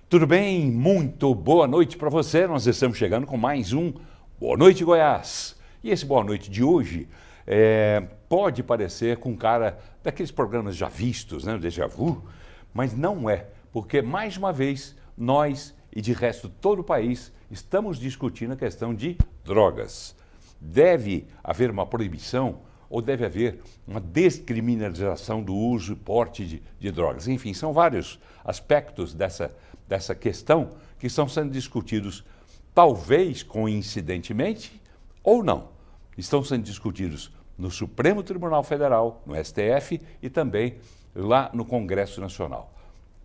Tudo bem? Muito boa noite para você. Nós estamos chegando com mais um Boa Noite Goiás. E esse Boa Noite de hoje pode parecer com cara daqueles programas já vistos, né, o déjà vu, mas não é, porque mais uma vez nós e de resto todo o país estamos discutindo a questão de drogas. Deve haver uma proibição ou deve haver uma descriminalização do uso e porte de drogas? Enfim, são vários aspectos dessa questão que estão sendo discutidos, talvez coincidentemente ou não. Estão sendo discutidos no Supremo Tribunal Federal, no STF e também lá no Congresso Nacional.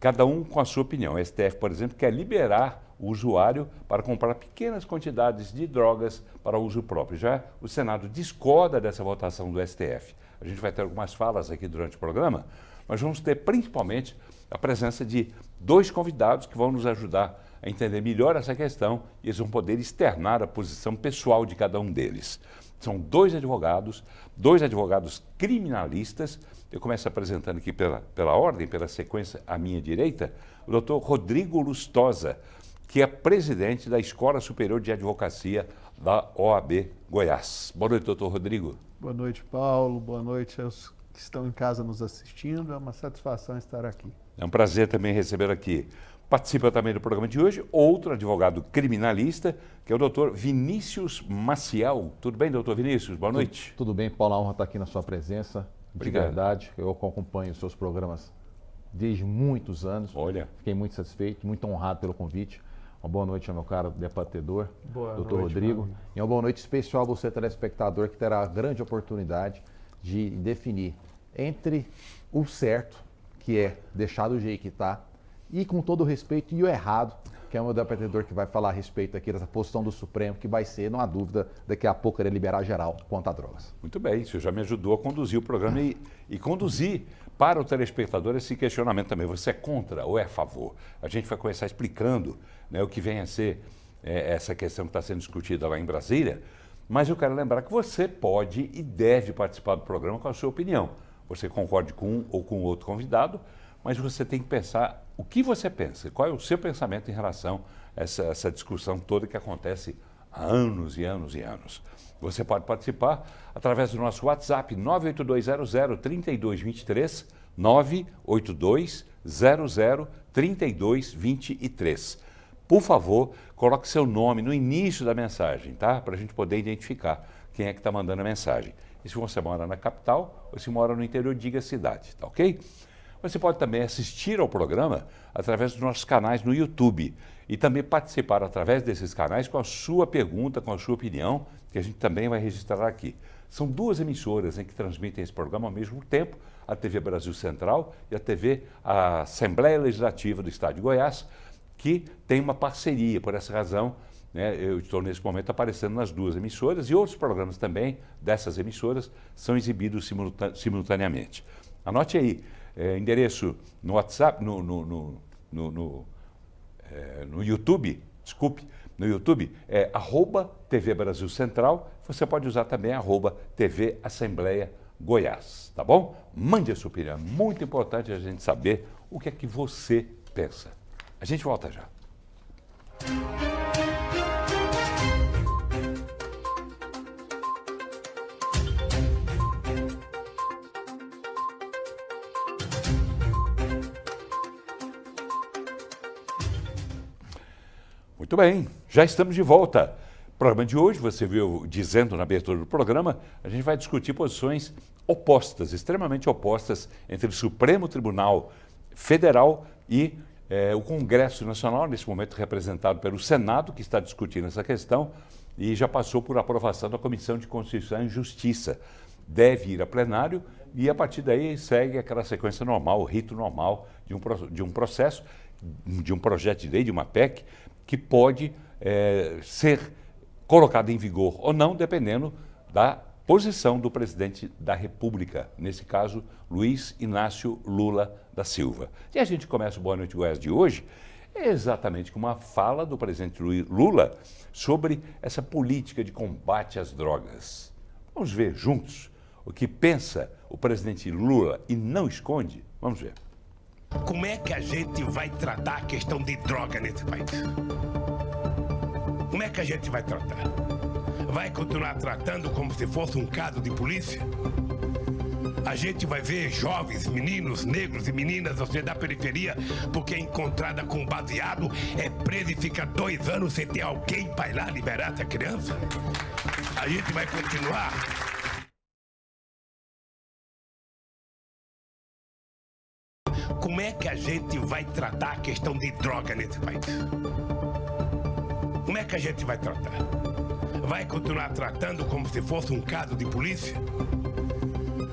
Cada um com a sua opinião. O STF, por exemplo, quer liberar o usuário para comprar pequenas quantidades de drogas para uso próprio. Já o Senado discorda dessa votação do STF. A gente vai ter algumas falas aqui durante o programa, mas vamos ter principalmente a presença de dois convidados que vão nos ajudar a entender melhor essa questão e eles vão poder externar a posição pessoal de cada um deles. São dois advogados criminalistas. Eu começo apresentando aqui pela ordem, pela sequência à minha direita, o doutor Rodrigo Lustosa, que é presidente da Escola Superior de Advocacia da OAB Goiás. Boa noite, doutor Rodrigo. Boa noite, Paulo. Boa noite aos que estão em casa nos assistindo. É uma satisfação estar aqui. É um prazer também receber aqui. Participa também do programa de hoje outro advogado criminalista, que é o doutor Vinícius Maciel. Tudo bem, doutor Vinícius? Boa noite. Tudo bem, Paulo. A honra está aqui na sua presença. Obrigado. De verdade, eu acompanho os seus programas desde muitos anos. Olha. Fiquei muito satisfeito, muito honrado pelo convite. Uma boa noite ao meu caro debatedor, doutor Rodrigo. E uma boa noite especial a você, telespectador, que terá a grande oportunidade de definir entre o certo, que é deixar do jeito que está, e com todo o respeito, e o errado, que é o meu debatedor que vai falar a respeito aqui dessa posição do Supremo, que vai ser, não há dúvida, daqui a pouco ele liberar geral quanto a drogas. Muito bem, isso já me ajudou a conduzir o programa e conduzir para o telespectador esse questionamento também. Você é contra ou é a favor? A gente vai começar explicando, né, o que vem a ser essa questão que está sendo discutida lá em Brasília, mas eu quero lembrar que você pode e deve participar do programa com a sua opinião. Você concorde com um ou com outro convidado, mas você tem que pensar o que você pensa, qual é o seu pensamento em relação a essa discussão toda que acontece há anos e anos e anos. Você pode participar através do nosso WhatsApp 982003223, 982003223. Por favor, coloque seu nome no início da mensagem, tá? Para a gente poder identificar quem é que está mandando a mensagem. E se você mora na capital ou se mora no interior, diga a cidade, tá ok? Você pode também assistir ao programa através dos nossos canais no YouTube e também participar através desses canais com a sua pergunta, com a sua opinião, que a gente também vai registrar aqui. São duas emissoras que transmitem esse programa ao mesmo tempo, a TV Brasil Central e a Assembleia Legislativa do Estado de Goiás, que tem uma parceria. Por essa razão, né, eu estou nesse momento aparecendo nas duas emissoras e outros programas também dessas emissoras são exibidos simultaneamente. Anote aí. Endereço no WhatsApp, no YouTube, no YouTube é @TV Brasil Central. Você pode usar também @TV Assembleia Goiás, tá bom? Mande a sua opinião, é muito importante a gente saber o que é que você pensa. A gente volta já. Muito bem, já estamos de volta. O programa de hoje, você viu dizendo na abertura do programa, a gente vai discutir posições opostas, extremamente opostas, entre o Supremo Tribunal Federal e o Congresso Nacional, nesse momento representado pelo Senado, que está discutindo essa questão e já passou por aprovação da Comissão de Constituição e Justiça. Deve ir a plenário e, a partir daí, segue aquela sequência normal, o rito normal de um processo, de um projeto de lei, de uma PEC, que pode ser colocado em vigor ou não, dependendo da posição do presidente da República, nesse caso, Luiz Inácio Lula da Silva. E a gente começa o Boa Noite Goiás de hoje é exatamente como a fala do presidente Lula sobre essa política de combate às drogas. Vamos ver juntos o que pensa o presidente Lula e não esconde. Vamos ver. Como é que a gente vai tratar a questão de droga nesse país? Como é que a gente vai tratar? Vai continuar tratando como se fosse um caso de polícia? A gente vai ver jovens, meninos, negros e meninas da periferia, porque é encontrada com baseado, é presa e fica 2 anos sem ter alguém para ir lá liberar essa criança? A gente vai continuar. Como é que a gente vai tratar a questão de droga nesse país? Como é que a gente vai tratar? Vai continuar tratando como se fosse um caso de polícia?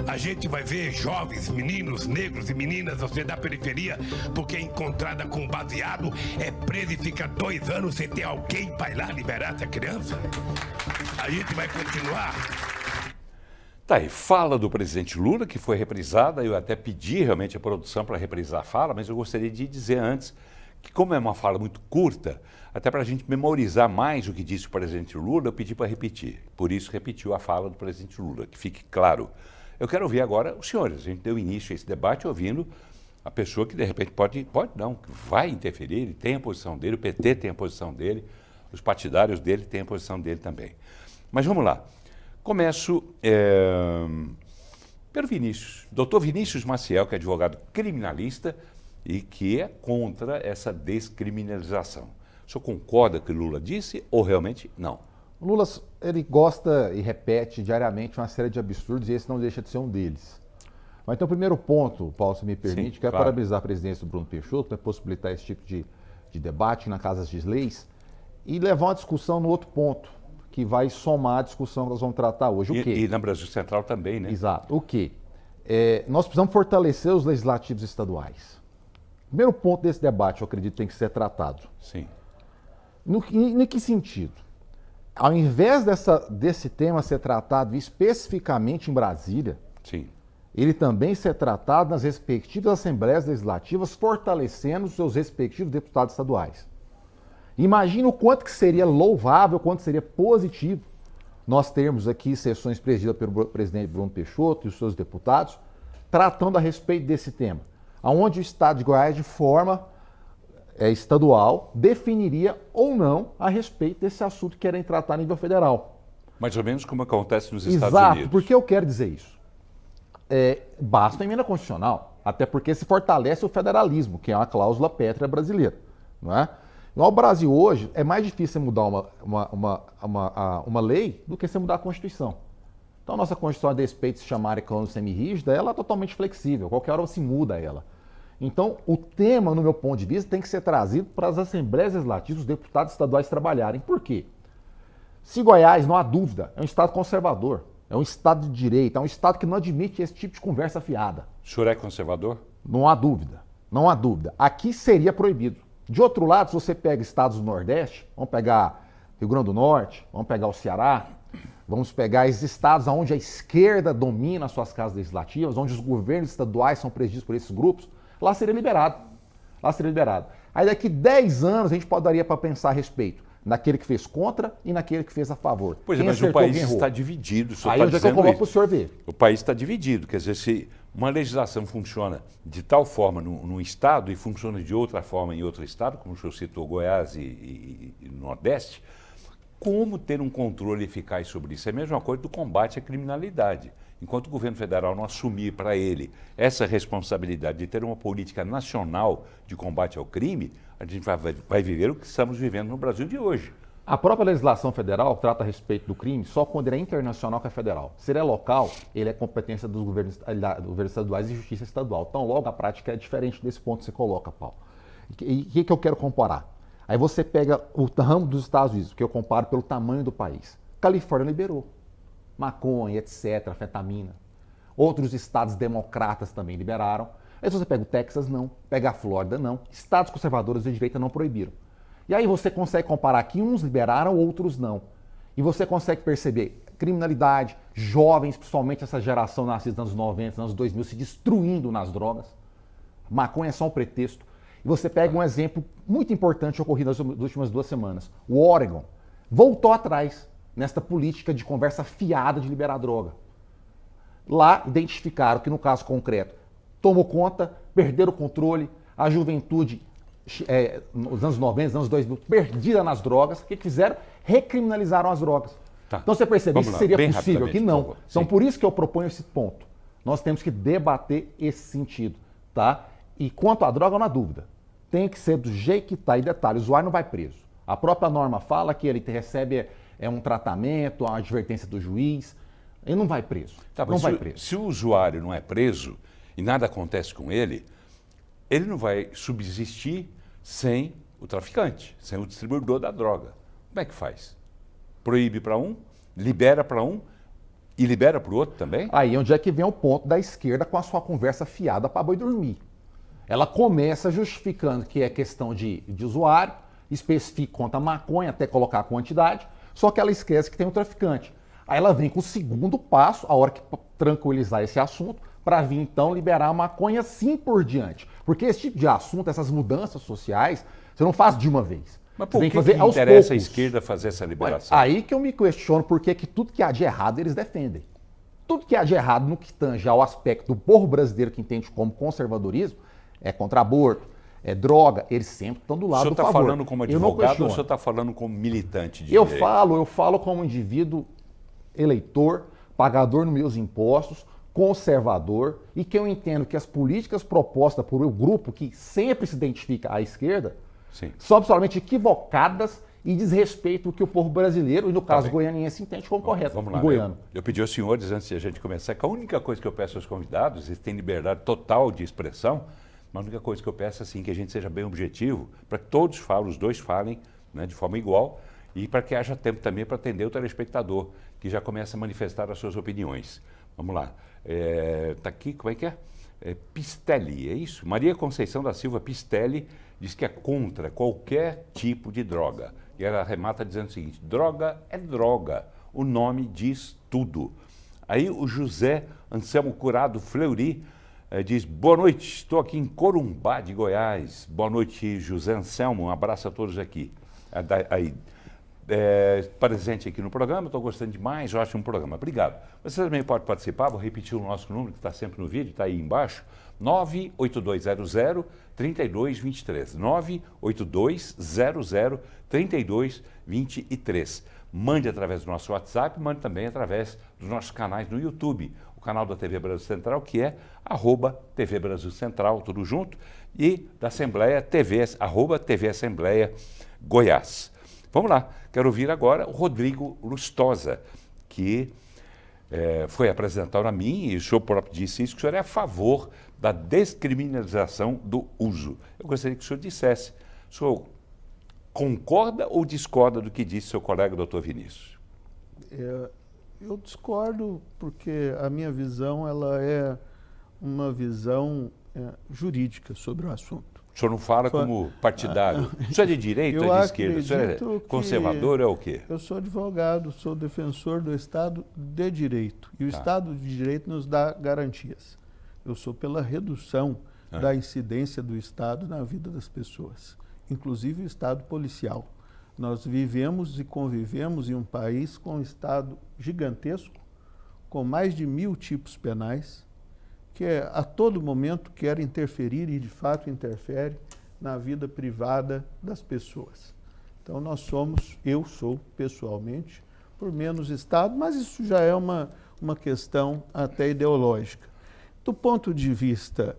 A gente vai ver jovens, meninos, negros e meninas da periferia, porque é encontrada com baseado, é presa e fica 2 anos sem ter alguém para ir lá liberar essa criança? A gente vai continuar. Tá aí, fala do presidente Lula, que foi reprisada. Eu até pedi realmente a produção para reprisar a fala, mas eu gostaria de dizer antes que, como é uma fala muito curta, até para a gente memorizar mais o que disse o presidente Lula, eu pedi para repetir. Por isso, repetiu a fala do presidente Lula, que fique claro. Eu quero ouvir agora os senhores. A gente deu início a esse debate ouvindo a pessoa que, de repente, pode não, que vai interferir, ele tem a posição dele, o PT tem a posição dele, os partidários dele têm a posição dele também. Mas vamos lá. Começo pelo Vinícius, doutor Vinícius Maciel, que é advogado criminalista e que é contra essa descriminalização. O senhor concorda com o que Lula disse ou realmente não? O Lula, ele gosta e repete diariamente uma série de absurdos e esse não deixa de ser um deles. Mas então o primeiro ponto, Paulo, se me permite, sim, que é claro, parabenizar a presidência do Bruno Peixoto, possibilitar esse tipo de debate na Casa das Leis e levar uma discussão no outro ponto, que vai somar a discussão que nós vamos tratar hoje. O quê? E na Brasil Central também, né? Exato. O quê? Nós precisamos fortalecer os legislativos estaduais. O primeiro ponto desse debate, eu acredito, tem que ser tratado. Sim. Em que sentido? Ao invés desse tema ser tratado especificamente em Brasília, sim, ele também ser tratado nas respectivas assembleias legislativas, fortalecendo os seus respectivos deputados estaduais. Imagina o quanto que seria louvável, quanto seria positivo nós termos aqui sessões presididas pelo presidente Bruno Peixoto e os seus deputados, tratando a respeito desse tema, onde o Estado de Goiás, de forma estadual, definiria ou não a respeito desse assunto que querem tratar a nível federal. Mais ou menos como acontece nos Estados Unidos. Exato, por que eu quero dizer isso? Basta a emenda constitucional, até porque se fortalece o federalismo, que é uma cláusula pétrea brasileira, não é? No Brasil hoje, é mais difícil mudar uma lei do que você mudar a Constituição. Então, a nossa Constituição, a despeito de se chamar cláusula semirrígida, ela é totalmente flexível, qualquer hora se muda ela. Então, o tema, no meu ponto de vista, tem que ser trazido para as assembleias legislativas, os deputados estaduais trabalharem. Por quê? Se Goiás, não há dúvida, é um estado conservador, é um estado de direito, é um estado que não admite esse tipo de conversa fiada. O senhor é conservador? Não há dúvida, não há dúvida. Aqui seria proibido. De outro lado, se você pega estados do Nordeste, vamos pegar Rio Grande do Norte, vamos pegar o Ceará, vamos pegar esses estados onde a esquerda domina as suas casas legislativas, onde os governos estaduais são presididos por esses grupos, lá seria liberado. Lá seria liberado. Aí daqui 10 anos a gente poderia para pensar a respeito naquele que fez contra e naquele que fez a favor. Pois é, mas o país está dividido. Aí onde é que eu coloco para o senhor ver? O país está dividido. Quer dizer, se uma legislação funciona de tal forma num estado e funciona de outra forma em outro estado, como o senhor citou, Goiás e Nordeste, como ter um controle eficaz sobre isso? É a mesma coisa do combate à criminalidade. Enquanto o governo federal não assumir para ele essa responsabilidade de ter uma política nacional de combate ao crime, a gente vai viver o que estamos vivendo no Brasil de hoje. A própria legislação federal trata a respeito do crime só quando ele é internacional que é federal. Se ele é local, ele é competência dos governos estaduais e justiça estadual. Então, logo, a prática é diferente desse ponto que você coloca, Paulo. E o que eu quero comparar? Aí você pega o ramo dos Estados Unidos, que eu comparo pelo tamanho do país. Califórnia liberou. Maconha, etc., anfetamina. Outros estados democratas também liberaram. Aí você pega o Texas, não. Pega a Flórida, não. Estados conservadores de direita não proibiram. E aí você consegue comparar que uns liberaram, outros não. E você consegue perceber criminalidade, jovens, principalmente essa geração nascida nos anos 90, nos anos 2000, se destruindo nas drogas. Maconha é só um pretexto. E você pega um exemplo muito importante ocorrido nas últimas 2 semanas. O Oregon voltou atrás nesta política de conversa fiada de liberar droga. Lá identificaram que, no caso concreto, tomou conta, perderam o controle, a juventude, nos anos 90, nos anos 2000, perdida nas drogas. O que fizeram? Recriminalizaram as drogas. Tá. Então você percebe, isso seria possível? Que não. Por Então por isso que eu proponho esse ponto. Nós temos que debater esse sentido, tá? E quanto à droga, não há dúvida. Tem que ser do jeito que está. E detalhe, o usuário não vai preso. A própria norma fala que ele recebe um tratamento, uma advertência do juiz. Ele não vai preso. Tá, não vai preso. Se o usuário não é preso e nada acontece com ele não vai subsistir sem o traficante, sem o distribuidor da droga. Como é que faz? Proíbe para um, libera para um e libera para o outro também? Aí onde é que vem o ponto da esquerda com a sua conversa fiada para boi dormir. Ela começa justificando que é questão de usuário, especifica quanto a maconha, até colocar a quantidade, só que ela esquece que tem um traficante. Aí ela vem com o segundo passo, a hora que tranquilizar esse assunto, para vir então liberar a maconha sim por diante. Porque esse tipo de assunto, essas mudanças sociais, você não faz de uma vez. Mas por que fazer aos interessa poucos. a esquerda fazer essa liberação? Aí que eu me questiono por que tudo que há de errado eles defendem. Tudo que há de errado no que tange ao aspecto do povo brasileiro que entende como conservadorismo, é contra aborto, é droga, eles sempre estão do lado do favor. O senhor está falando como advogado ou o senhor está falando como militante de direito? Eu falo como indivíduo eleitor, pagador nos meus impostos, conservador, e que eu entendo que as políticas propostas por um grupo que sempre se identifica à esquerda Sim. são absolutamente equivocadas e desrespeitam o que o povo brasileiro, e no caso goianiense, entende como correto. Vamos lá. Goiano. Eu pedi aos senhores, antes de a gente começar, que a única coisa que eu peço aos convidados, eles têm liberdade total de expressão, mas a única coisa que eu peço é assim, que a gente seja bem objetivo, para que todos falem, os dois falem, né, de forma igual, e para que haja tempo também para atender o telespectador, que já começa a manifestar as suas opiniões. Vamos lá. Está aqui, como é que é? Pistelli, é isso? Maria Conceição da Silva Pistelli diz que é contra qualquer tipo de droga. E ela arremata dizendo o seguinte: droga é droga, o nome diz tudo. Aí o José Anselmo Curado Fleury diz: boa noite, estou aqui em Corumbá de Goiás. Boa noite, José Anselmo, um abraço a todos aqui. Aí, presente aqui no programa, estou gostando demais, ótimo programa. Obrigado. Você também pode participar, vou repetir o nosso número que está sempre no vídeo, está aí embaixo, 98200-3223, 98200-3223. Mande através do nosso WhatsApp, mande também através dos nossos canais no YouTube, o canal da TV Brasil Central, que é @TV Brasil Central, tudo junto, e da Assembleia TV, @TV Assembleia Goiás. Vamos lá, quero ouvir agora o Rodrigo Lustosa, que foi apresentado a mim, e o senhor próprio disse isso, que o senhor é a favor da descriminalização do uso. Eu gostaria que o senhor dissesse, o senhor concorda ou discorda do que disse seu colega doutor Vinícius? Eu discordo porque a minha visão ela é uma visão jurídica sobre o assunto. O senhor não fala como partidário. O senhor é de direita ou de esquerda? O senhor é conservador ou é o quê? Eu sou advogado, sou defensor do Estado de Direito. E o Estado de Direito nos dá garantias. Eu sou pela redução da incidência do Estado na vida das pessoas, inclusive o Estado policial. Nós vivemos e convivemos em um país com um Estado gigantesco, com mais de 1000 tipos penais, que a todo momento quer interferir e de fato interfere na vida privada das pessoas. Então eu sou pessoalmente por menos Estado, mas isso já é uma questão até ideológica. Do ponto de vista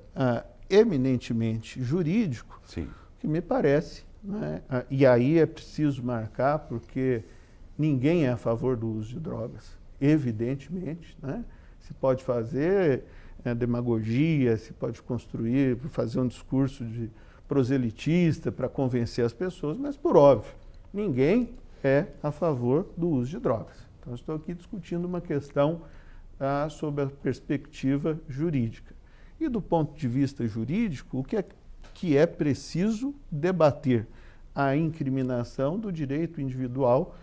eminentemente jurídico, Sim. que me parece, né, e aí é preciso marcar, porque ninguém é a favor do uso de drogas, evidentemente, né? Se pode fazer demagogia, se pode fazer um discurso de proselitista para convencer as pessoas, mas por óbvio, ninguém é a favor do uso de drogas. Então estou aqui discutindo uma questão sob a perspectiva jurídica. E do ponto de vista jurídico, o que é preciso debater? A incriminação do direito individual,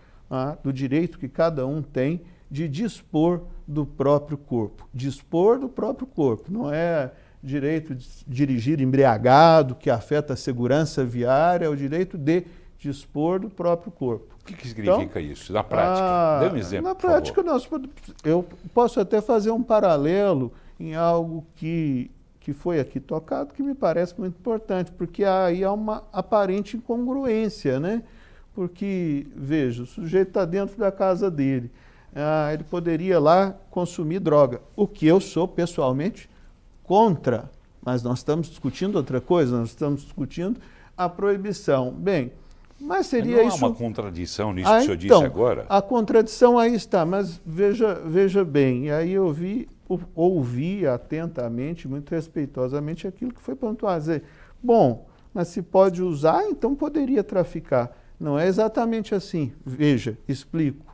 do direito que cada um tem de dispor do próprio corpo. Dispor do próprio corpo, não é direito de dirigir embriagado, que afeta a segurança viária, o direito de dispor do próprio corpo. O que significa isso na prática? Dê um exemplo, na prática, eu posso até fazer um paralelo em algo que foi aqui tocado, que me parece muito importante, porque aí há uma aparente incongruência, né? Porque, veja, o sujeito está dentro da casa dele, ele poderia lá consumir droga, o que eu sou pessoalmente contra, mas nós estamos discutindo outra coisa, nós estamos discutindo a proibição. Bem, mas seria isso... Não há uma contradição nisso que o senhor disse agora? A contradição aí está, mas veja bem, e aí eu ouvi atentamente, muito respeitosamente aquilo que foi pontuado. Dizer, bom, mas se pode usar, então poderia traficar. Não é exatamente assim. Veja, explico.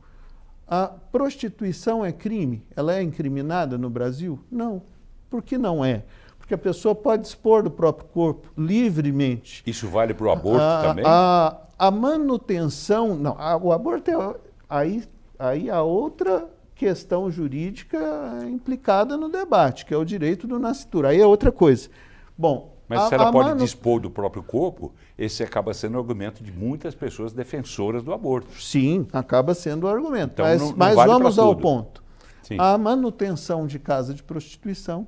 A prostituição é crime? Ela é incriminada no Brasil? Não. Por que não é? Porque a pessoa pode dispor do próprio corpo livremente. Isso vale para o aborto também? A manutenção... Não, o aborto é... Aí há outra questão jurídica implicada no debate, que é o direito do nascituro. Aí é outra coisa. Bom... Mas se ela pode dispor do próprio corpo, esse acaba sendo o argumento de muitas pessoas defensoras do aborto. Sim, acaba sendo o argumento. Então, mas vale vamos ao ponto. Sim. A manutenção de casa de prostituição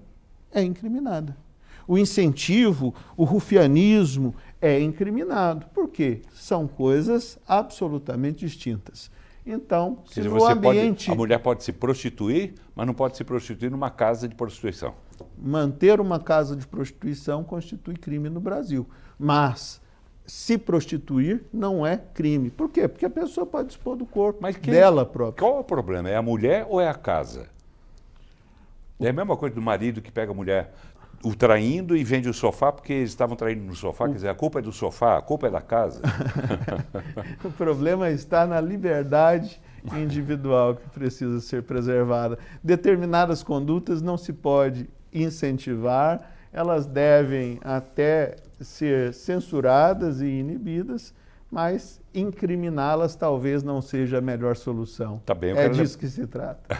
é incriminada. O incentivo, o rufianismo é incriminado. Por quê? São coisas absolutamente distintas. Então, se no ambiente... A mulher pode se prostituir, mas não pode se prostituir numa casa de prostituição. Manter uma casa de prostituição constitui crime no Brasil. Mas se prostituir não é crime. Por quê? Porque a pessoa pode dispor do corpo dela própria. Qual é o problema? É a mulher ou é a casa? É a mesma coisa do marido que pega a mulher o traindo e vende o sofá porque eles estavam traindo no sofá. Quer dizer, a culpa é do sofá, a culpa é da casa. O problema está na liberdade individual que precisa ser preservada. Determinadas condutas não se pode incentivar, elas devem até ser censuradas e inibidas, mas incriminá-las talvez não seja a melhor solução. Tá bem, é disso que se trata.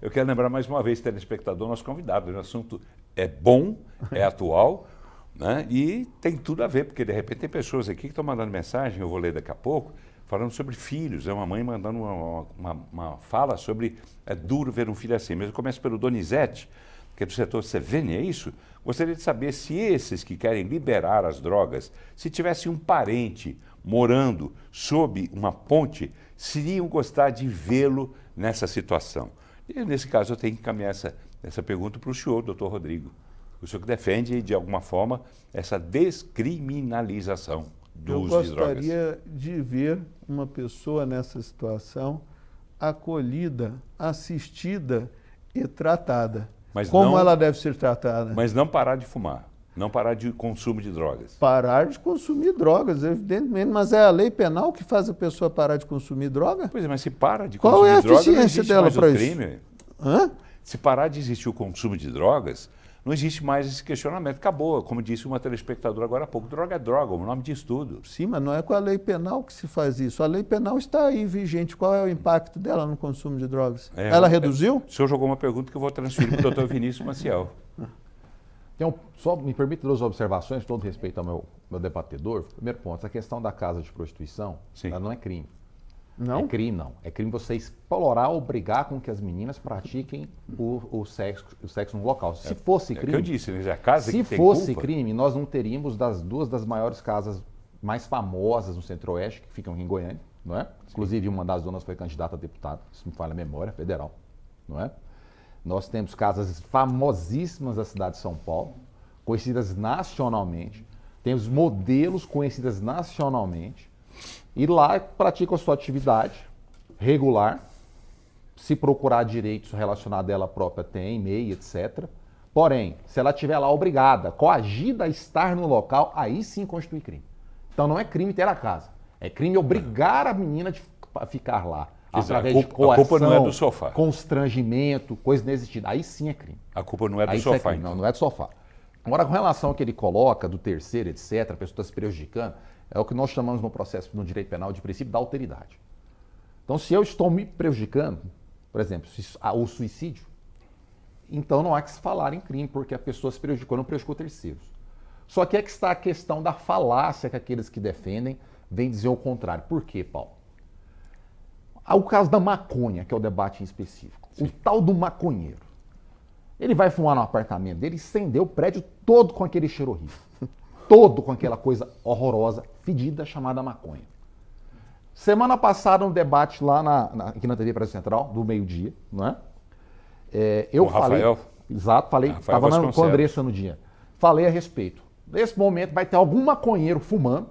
Eu quero lembrar mais uma vez, telespectador, nosso convidado. O assunto é bom, é atual, né? E tem tudo a ver, porque de repente tem pessoas aqui que estão mandando mensagem, eu vou ler daqui a pouco, falando sobre filhos. É uma mãe mandando uma fala sobre é duro ver um filho assim. Mas eu começo pelo Donizete, que é do setor Sevene, é isso? Gostaria de saber se esses que querem liberar as drogas, se tivesse um parente morando sob uma ponte, se iriam gostar de vê-lo nessa situação. E nesse caso eu tenho que encaminhar essa pergunta para o senhor, doutor Rodrigo. O senhor que defende, de alguma forma, essa descriminalização do uso de drogas. Eu gostaria de ver uma pessoa nessa situação acolhida, assistida e tratada. Mas como ela deve ser tratada. Mas não parar de fumar, não parar de consumo de drogas. Parar de consumir drogas, evidentemente, mas é a lei penal que faz a pessoa parar de consumir droga? Pois é, mas se para de Qual consumir é a drogas, eficiência dela para isso? Crime. Hã? Se parar de existir o consumo de drogas, não existe mais esse questionamento. Acabou, como disse uma telespectadora agora há pouco, droga é droga, o nome diz tudo. Sim, mas não é com a lei penal que se faz isso. A lei penal está aí vigente. Qual é o impacto dela no consumo de drogas? Ela reduziu? O senhor jogou uma pergunta que eu vou transferir para o doutor Vinícius Maciel. Então, só me permite duas observações, todo respeito ao meu debatedor. Primeiro ponto, essa questão da casa de prostituição, ela não é crime. Não? É crime, não. É crime você explorar, obrigar com que as meninas pratiquem o sexo no local. Se fosse crime... É o que eu disse, né? A casa se que tem fosse culpa. crime, nós não teríamos duas das maiores casas mais famosas no Centro-Oeste, que ficam em Goiânia, não é? Sim. Inclusive, uma das donas foi candidata a deputada, se me falha a memória, federal, não é? Nós temos casas famosíssimas da cidade de São Paulo, conhecidas nacionalmente, temos modelos conhecidas nacionalmente, e lá praticam a sua atividade regular, se procurar direitos relacionados a ela própria, tem, MEI, etc. Porém, se ela estiver lá obrigada, coagida a estar no local, aí sim constitui crime. Então não é crime ter a casa, é crime obrigar a menina a ficar lá. Através de coação, a culpa não é do sofá. Constrangimento, coisa nesse sentido. Aí sim é crime. A culpa não é do aí sofá, então. Não é do sofá. Agora, com relação ao que ele coloca, do terceiro, etc., a pessoa está se prejudicando, é o que nós chamamos no processo, no direito penal, de princípio da alteridade. Então, se eu estou me prejudicando, por exemplo, o suicídio, então não há que se falar em crime, porque a pessoa se prejudicou, não prejudicou terceiros. Só que é que está a questão da falácia que aqueles que defendem vêm dizer o contrário. Por quê, Paulo? O caso da maconha, que é o debate em específico. Sim. O tal do maconheiro. Ele vai fumar no apartamento dele e acender o prédio todo com aquele cheiro horrível. Todo com aquela coisa horrorosa, fedida, chamada maconha. Semana passada, um debate lá aqui na TV Brasil Central, do meio-dia, não é? Eu falei... Rafael? Exato, falei, estava com a Andressa no dia. Falei a respeito. Nesse momento vai ter algum maconheiro fumando,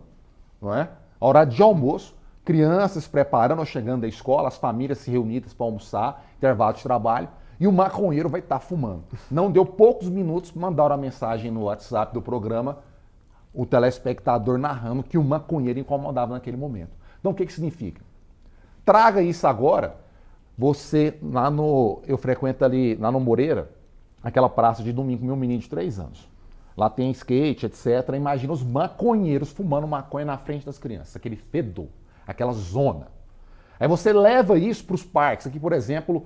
não é? A hora de almoço, crianças preparando ou chegando da escola, as famílias se reunidas para almoçar, intervalo de trabalho, e o maconheiro vai estar fumando. Não deu poucos minutos, mandaram a mensagem no WhatsApp do programa, o telespectador narrando que o maconheiro incomodava naquele momento. Então o que significa? Traga isso agora, você eu frequento ali, lá no Moreira, aquela praça de domingo com meu menino de 3 anos. Lá tem skate, etc. Imagina os maconheiros fumando maconha na frente das crianças, aquele fedor, aquela zona. Aí você leva isso para os parques. Aqui, por exemplo,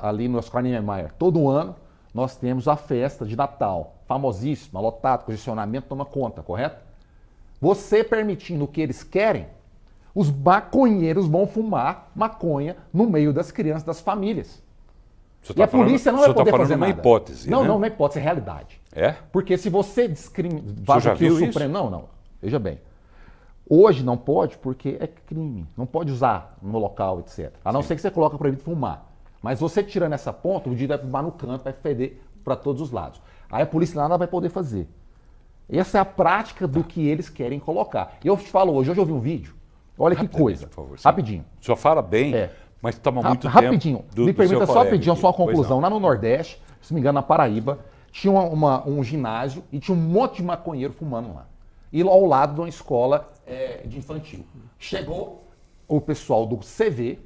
ali no Oscar Niemeyer, todo ano nós temos a festa de Natal, famosíssima, lotado, congestionamento toma conta, correto? Você permitindo o que eles querem, os maconheiros vão fumar maconha no meio das crianças, das famílias. E a polícia não vai poder fazer nada. Uma hipótese, não, né? não é hipótese, é realidade. É? Porque se você discrimina... Você já viu isso? Não. Veja bem. Hoje não pode porque é crime. Não pode usar no local, etc. A não ser que você coloque proibido fumar. Mas você tirando essa ponta, o dia vai fumar no canto, vai feder para todos os lados. Aí a polícia nada vai poder fazer. Essa é a prática do que eles querem colocar. E eu te falo hoje eu vi um vídeo. Olha que coisa. Por favor, rapidinho. O senhor fala bem, mas toma muito rapidinho. tempo. Me permita só pedir só uma conclusão. Lá no Nordeste, se não me engano, na Paraíba, tinha um ginásio e tinha um monte de maconheiro fumando lá. E lá ao lado de uma escola de infantil. Chegou o pessoal do CV,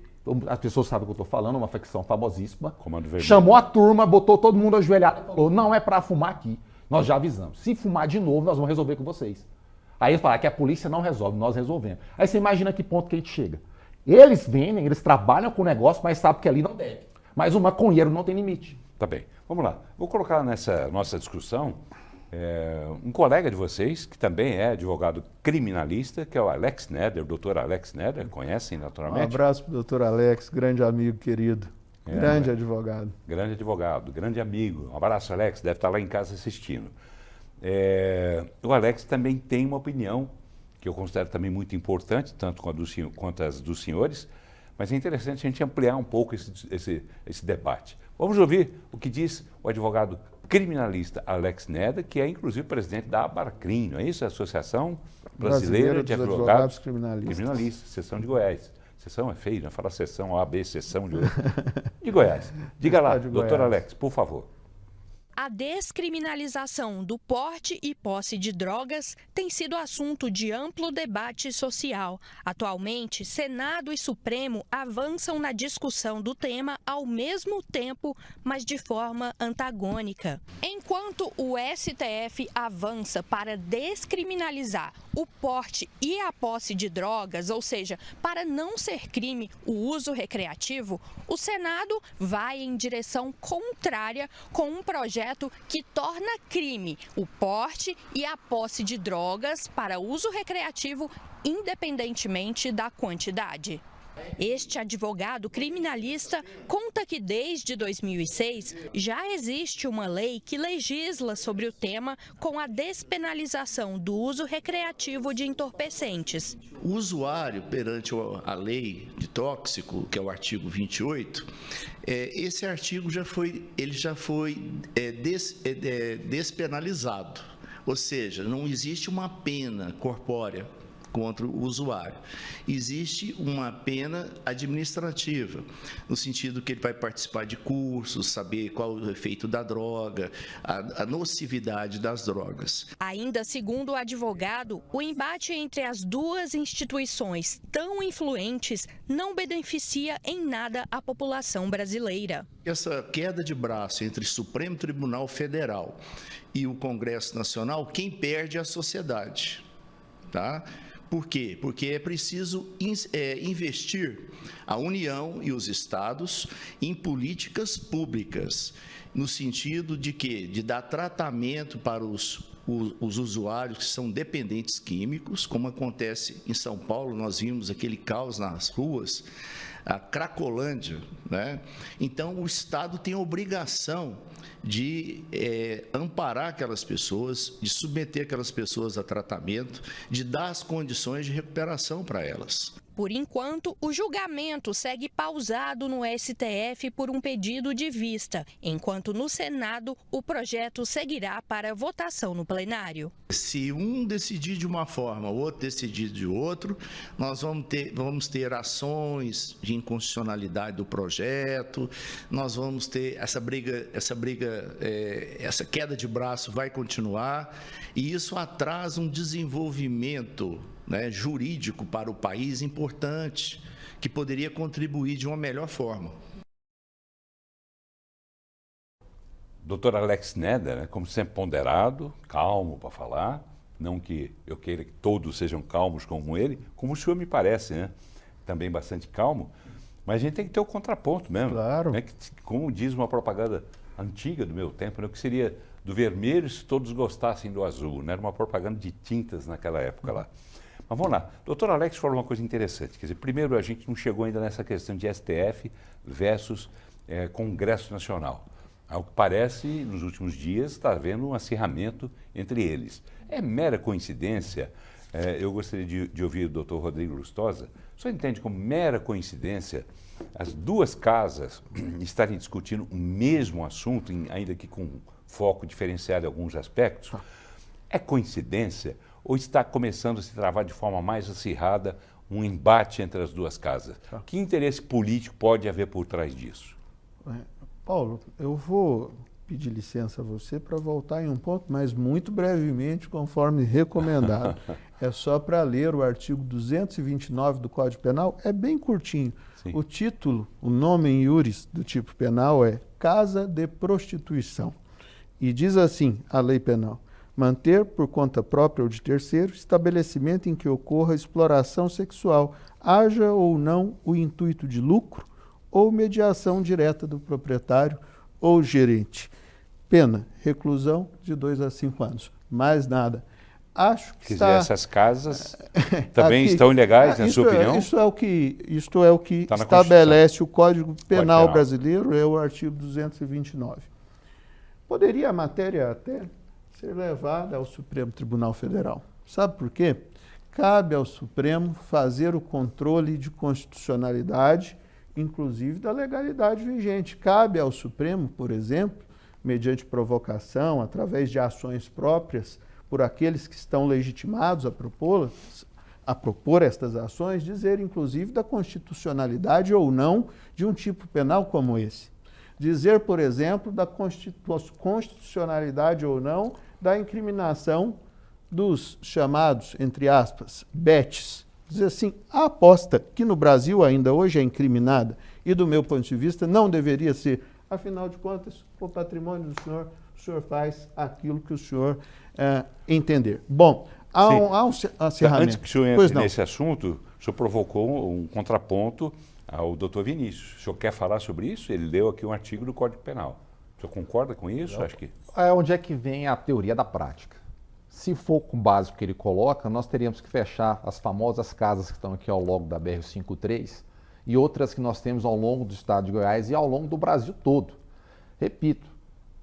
as pessoas sabem o que eu estou falando, uma facção famosíssima. Chamou a turma, botou todo mundo ajoelhado e falou, não é para fumar aqui. Nós já avisamos. Se fumar de novo, nós vamos resolver com vocês. Aí eles falaram que a polícia não resolve, nós resolvemos. Aí você imagina que ponto que a gente chega. Eles vendem, eles trabalham com o negócio, mas sabem que ali não deve. Mas o maconheiro não tem limite. Tá bem. Vamos lá. Vou colocar nessa nossa discussão um colega de vocês, que também é advogado criminalista, que é o Alex Neder, o doutor Alex Neder, conhecem naturalmente? Um abraço para o doutor Alex, grande amigo querido. Grande advogado. Grande advogado, grande amigo. Um abraço, Alex, deve estar lá em casa assistindo. O Alex também tem uma opinião, que eu considero também muito importante, tanto quanto as dos senhores, mas é interessante a gente ampliar um pouco esse debate. Vamos ouvir o que diz o advogado criminalista Alex Neder, que é inclusive presidente da Abarcrim, não é isso? A Associação Brasileira de Advogados Criminalistas, seção de Goiás. Seção é feio, né? Fala seção AB, seção de Goiás. Diga lá, doutor Alex, por favor. A descriminalização do porte e posse de drogas tem sido assunto de amplo debate social. Atualmente, Senado e Supremo avançam na discussão do tema ao mesmo tempo, mas de forma antagônica. Enquanto o STF avança para descriminalizar o porte e a posse de drogas, ou seja, para não ser crime o uso recreativo, o Senado vai em direção contrária com um projeto que torna crime o porte e a posse de drogas para uso recreativo, independentemente da quantidade. Este advogado criminalista conta que desde 2006 já existe uma lei que legisla sobre o tema com a despenalização do uso recreativo de entorpecentes. O usuário, perante a lei de tóxico, que é o artigo 28, esse artigo já foi despenalizado, ou seja, não existe uma pena corpórea contra o usuário. Existe uma pena administrativa, no sentido que ele vai participar de cursos, saber qual o efeito da droga, a nocividade das drogas. Ainda segundo o advogado, o embate entre as duas instituições tão influentes não beneficia em nada a população brasileira. Essa queda de braço entre o Supremo Tribunal Federal e o Congresso Nacional, quem perde é a sociedade, tá? Por quê? Porque é preciso investir a União e os estados em políticas públicas, no sentido de quê? De dar tratamento para os usuários que são dependentes químicos, como acontece em São Paulo, nós vimos aquele caos nas ruas, a Cracolândia, né? Então, o Estado tem a obrigação de amparar aquelas pessoas, de submeter aquelas pessoas a tratamento, de dar as condições de recuperação para elas. Por enquanto, o julgamento segue pausado no STF por um pedido de vista, enquanto no Senado o projeto seguirá para votação no plenário. Se um decidir de uma forma, o outro decidir de outro, nós vamos ter ações de inconstitucionalidade do projeto, nós vamos ter essa queda de braço vai continuar, e isso atrasa um desenvolvimento, né, jurídico para o país importante, que poderia contribuir de uma melhor forma. Dr. Alex Neder, né, como sempre ponderado, calmo para falar, não que eu queira que todos sejam calmos como ele, como o senhor me parece, né? Também bastante calmo, mas a gente tem que ter o contraponto mesmo. Claro. Né? Como diz uma propaganda antiga do meu tempo, né? O que seria do vermelho se todos gostassem do azul, né? Era uma propaganda de tintas naquela época lá. Mas vamos lá, doutor Alex falou uma coisa interessante, quer dizer, primeiro a gente não chegou ainda nessa questão de STF versus Congresso Nacional. Ao que parece, nos últimos dias está havendo um acirramento entre eles. É mera coincidência, eu gostaria de ouvir o doutor Rodrigo Lustosa, o senhor entende como mera coincidência as duas casas estarem discutindo o mesmo assunto, ainda que com foco diferenciado em alguns aspectos? É coincidência? Ou está começando a se travar de forma mais acirrada um embate entre as duas casas? Que interesse político pode haver por trás disso? Paulo, eu vou pedir licença a você para voltar em um ponto, mas muito brevemente, conforme recomendado. É só para ler o artigo 229 do Código Penal, é bem curtinho. Sim. O título, o nomen iuris do tipo penal é Casa de Prostituição. E diz assim a lei penal: manter por conta própria ou de terceiro estabelecimento em que ocorra exploração sexual, haja ou não o intuito de lucro ou mediação direta do proprietário ou gerente. Pena, reclusão de 2 a 5 anos. Mais nada. Acho que Quer dizer, essas casas também aqui, estão ilegais, na sua opinião? Isto é o que Tá na estabelece o Código Penal Penal brasileiro, é o artigo 229. Poderia a matéria até ser levada ao Supremo Tribunal Federal. Sabe por quê? Cabe ao Supremo fazer o controle de constitucionalidade, inclusive da legalidade vigente. Cabe ao Supremo, por exemplo, mediante provocação, através de ações próprias por aqueles que estão legitimados a propor estas ações, dizer inclusive da constitucionalidade ou não de um tipo penal como esse. Dizer, por exemplo, da constitucionalidade ou não da incriminação dos chamados, entre aspas, betes. Dizer assim, a aposta que no Brasil ainda hoje é incriminada e do meu ponto de vista não deveria ser, afinal de contas, o patrimônio do senhor, o senhor faz aquilo que o senhor entender. Bom, há um acirramento. Antes que o senhor entre nesse assunto, o senhor provocou um contraponto ao doutor Vinícius. O senhor quer falar sobre isso? Ele leu aqui um artigo do Código Penal. O senhor concorda com isso? Acho que... Onde é que vem a teoria da prática? Se for com base no que ele coloca, nós teríamos que fechar as famosas casas que estão aqui ao longo da BR-153 e outras que nós temos ao longo do estado de Goiás e ao longo do Brasil todo. Repito,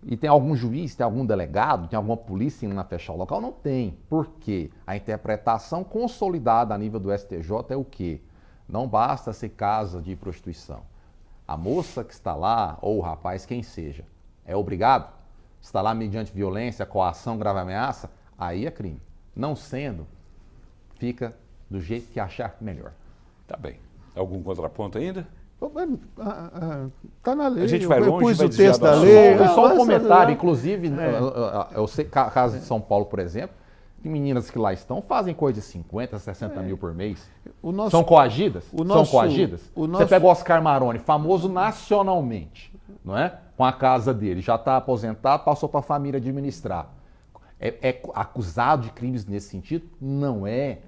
e tem algum juiz, tem algum delegado, tem alguma polícia indo na fechar o local? Não tem. Por quê? A interpretação consolidada a nível do STJ é o quê? Não basta ser casa de prostituição. A moça que está lá, ou o rapaz, quem seja, é obrigado? Está lá mediante violência, coação, grave ameaça? Aí é crime. Não sendo, fica do jeito que achar melhor. Tá bem. Algum contraponto ainda? Está na lei. A gente vai longe, pus vai o texto da desviar do lei. Só um comentário, inclusive, eu sei, caso de São Paulo, por exemplo, tem meninas que lá estão, fazem coisa de 50, 60 mil por mês. São coagidas? São coagidas? Você pega o Oscar Maroni, famoso nacionalmente, não é? Com a casa dele, já está aposentado, passou para a família administrar. É acusado de crimes nesse sentido? Não é.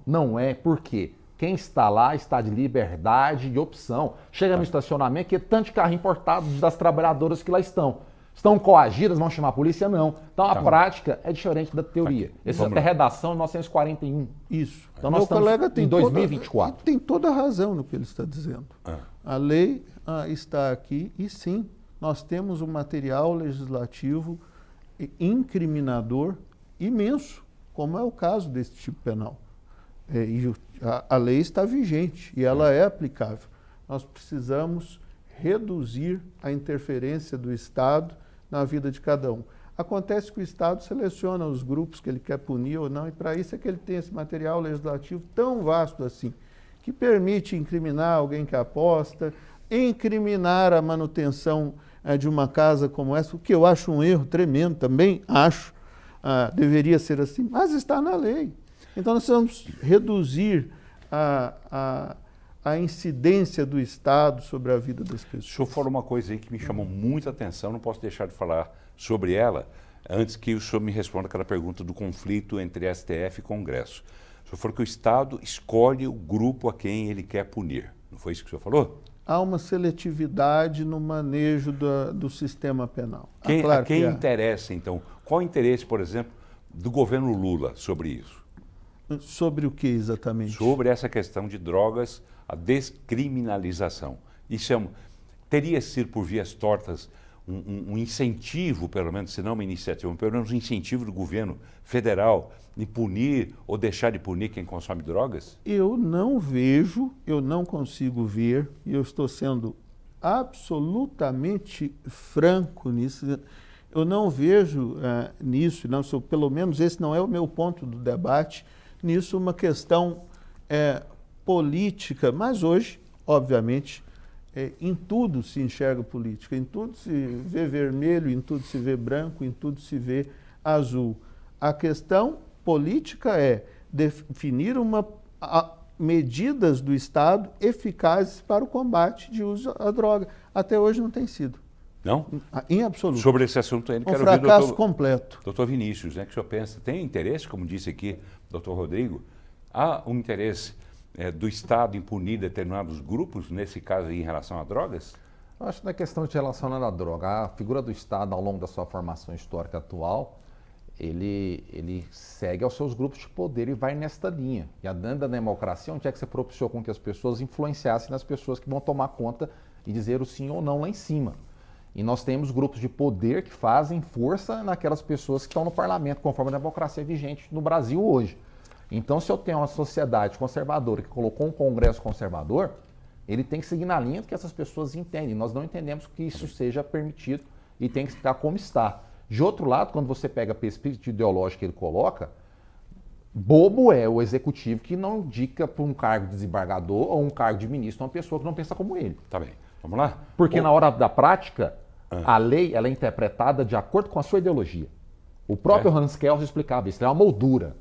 Não é, por quê? Quem está lá está de liberdade e opção. Chega no estacionamento que é tanto de carro importado das trabalhadoras que lá estão. Estão coagidas, vão chamar a polícia? Não. Então a prática é diferente da teoria. Essa é a redação de 1941. Isso. Então nós estamos em 2024. Tem toda a razão no que ele está dizendo. A lei está aqui e sim, nós temos um material legislativo incriminador imenso, como é o caso desse tipo penal. A lei está vigente e ela é aplicável. Nós precisamos reduzir a interferência do Estado na vida de cada um. Acontece que o Estado seleciona os grupos que ele quer punir ou não, e para isso é que ele tem esse material legislativo tão vasto assim, que permite incriminar alguém que aposta, incriminar a manutenção de uma casa como essa, o que eu acho um erro tremendo, também acho, deveria ser assim, mas está na lei. Então nós precisamos reduzir a incidência do Estado sobre a vida das pessoas. O senhor falou uma coisa aí que me chamou muita atenção, não posso deixar de falar sobre ela, antes que o senhor me responda aquela pergunta do conflito entre STF e Congresso. O senhor falou que o Estado escolhe o grupo a quem ele quer punir. Não foi isso que o senhor falou? Há uma seletividade no manejo do sistema penal. A quem interessa, então? Qual o interesse, por exemplo, do governo Lula sobre isso? Sobre o que exatamente? Sobre essa questão de drogas, a descriminalização. Isso teria sido por vias tortas um incentivo, pelo menos, se não uma iniciativa, pelo menos um incentivo do governo federal de punir ou deixar de punir quem consome drogas? Eu não vejo, eu não consigo ver, e eu estou sendo absolutamente franco nisso, eu não vejo nisso, pelo menos esse não é o meu ponto do debate, nisso uma questão política, mas hoje, obviamente, em tudo se enxerga política, em tudo se vê vermelho, em tudo se vê branco, em tudo se vê azul. A questão política é definir medidas do Estado eficazes para o combate de uso à droga. Até hoje não tem sido. Não? Em absoluto. Sobre esse assunto ainda quero ouvir fracasso completo. Doutor Vinícius, né, que o senhor pensa, tem interesse, como disse aqui doutor Rodrigo, há um interesse do Estado em punir determinados grupos, nesse caso aí, em relação a drogas? Eu acho que não é questão de relacionar a droga. A figura do Estado, ao longo da sua formação histórica atual, ele segue aos seus grupos de poder e vai nesta linha. E dentro da democracia, onde é que você propiciou com que as pessoas influenciassem nas pessoas que vão tomar conta e dizer o sim ou não lá em cima? E nós temos grupos de poder que fazem força naquelas pessoas que estão no parlamento, conforme a democracia vigente no Brasil hoje. Então, se eu tenho uma sociedade conservadora que colocou um Congresso conservador, ele tem que seguir na linha do que essas pessoas entendem. Nós não entendemos que isso seja permitido e tem que ficar como está. De outro lado, quando você pega a perspectiva ideológica que ele coloca, bobo é o executivo que não indica para um cargo de desembargador ou um cargo de ministro uma pessoa que não pensa como ele. Tá bem, vamos lá? Porque na hora da prática, a lei ela é interpretada de acordo com a sua ideologia. O próprio Hans Kelsen explicava isso, é uma moldura.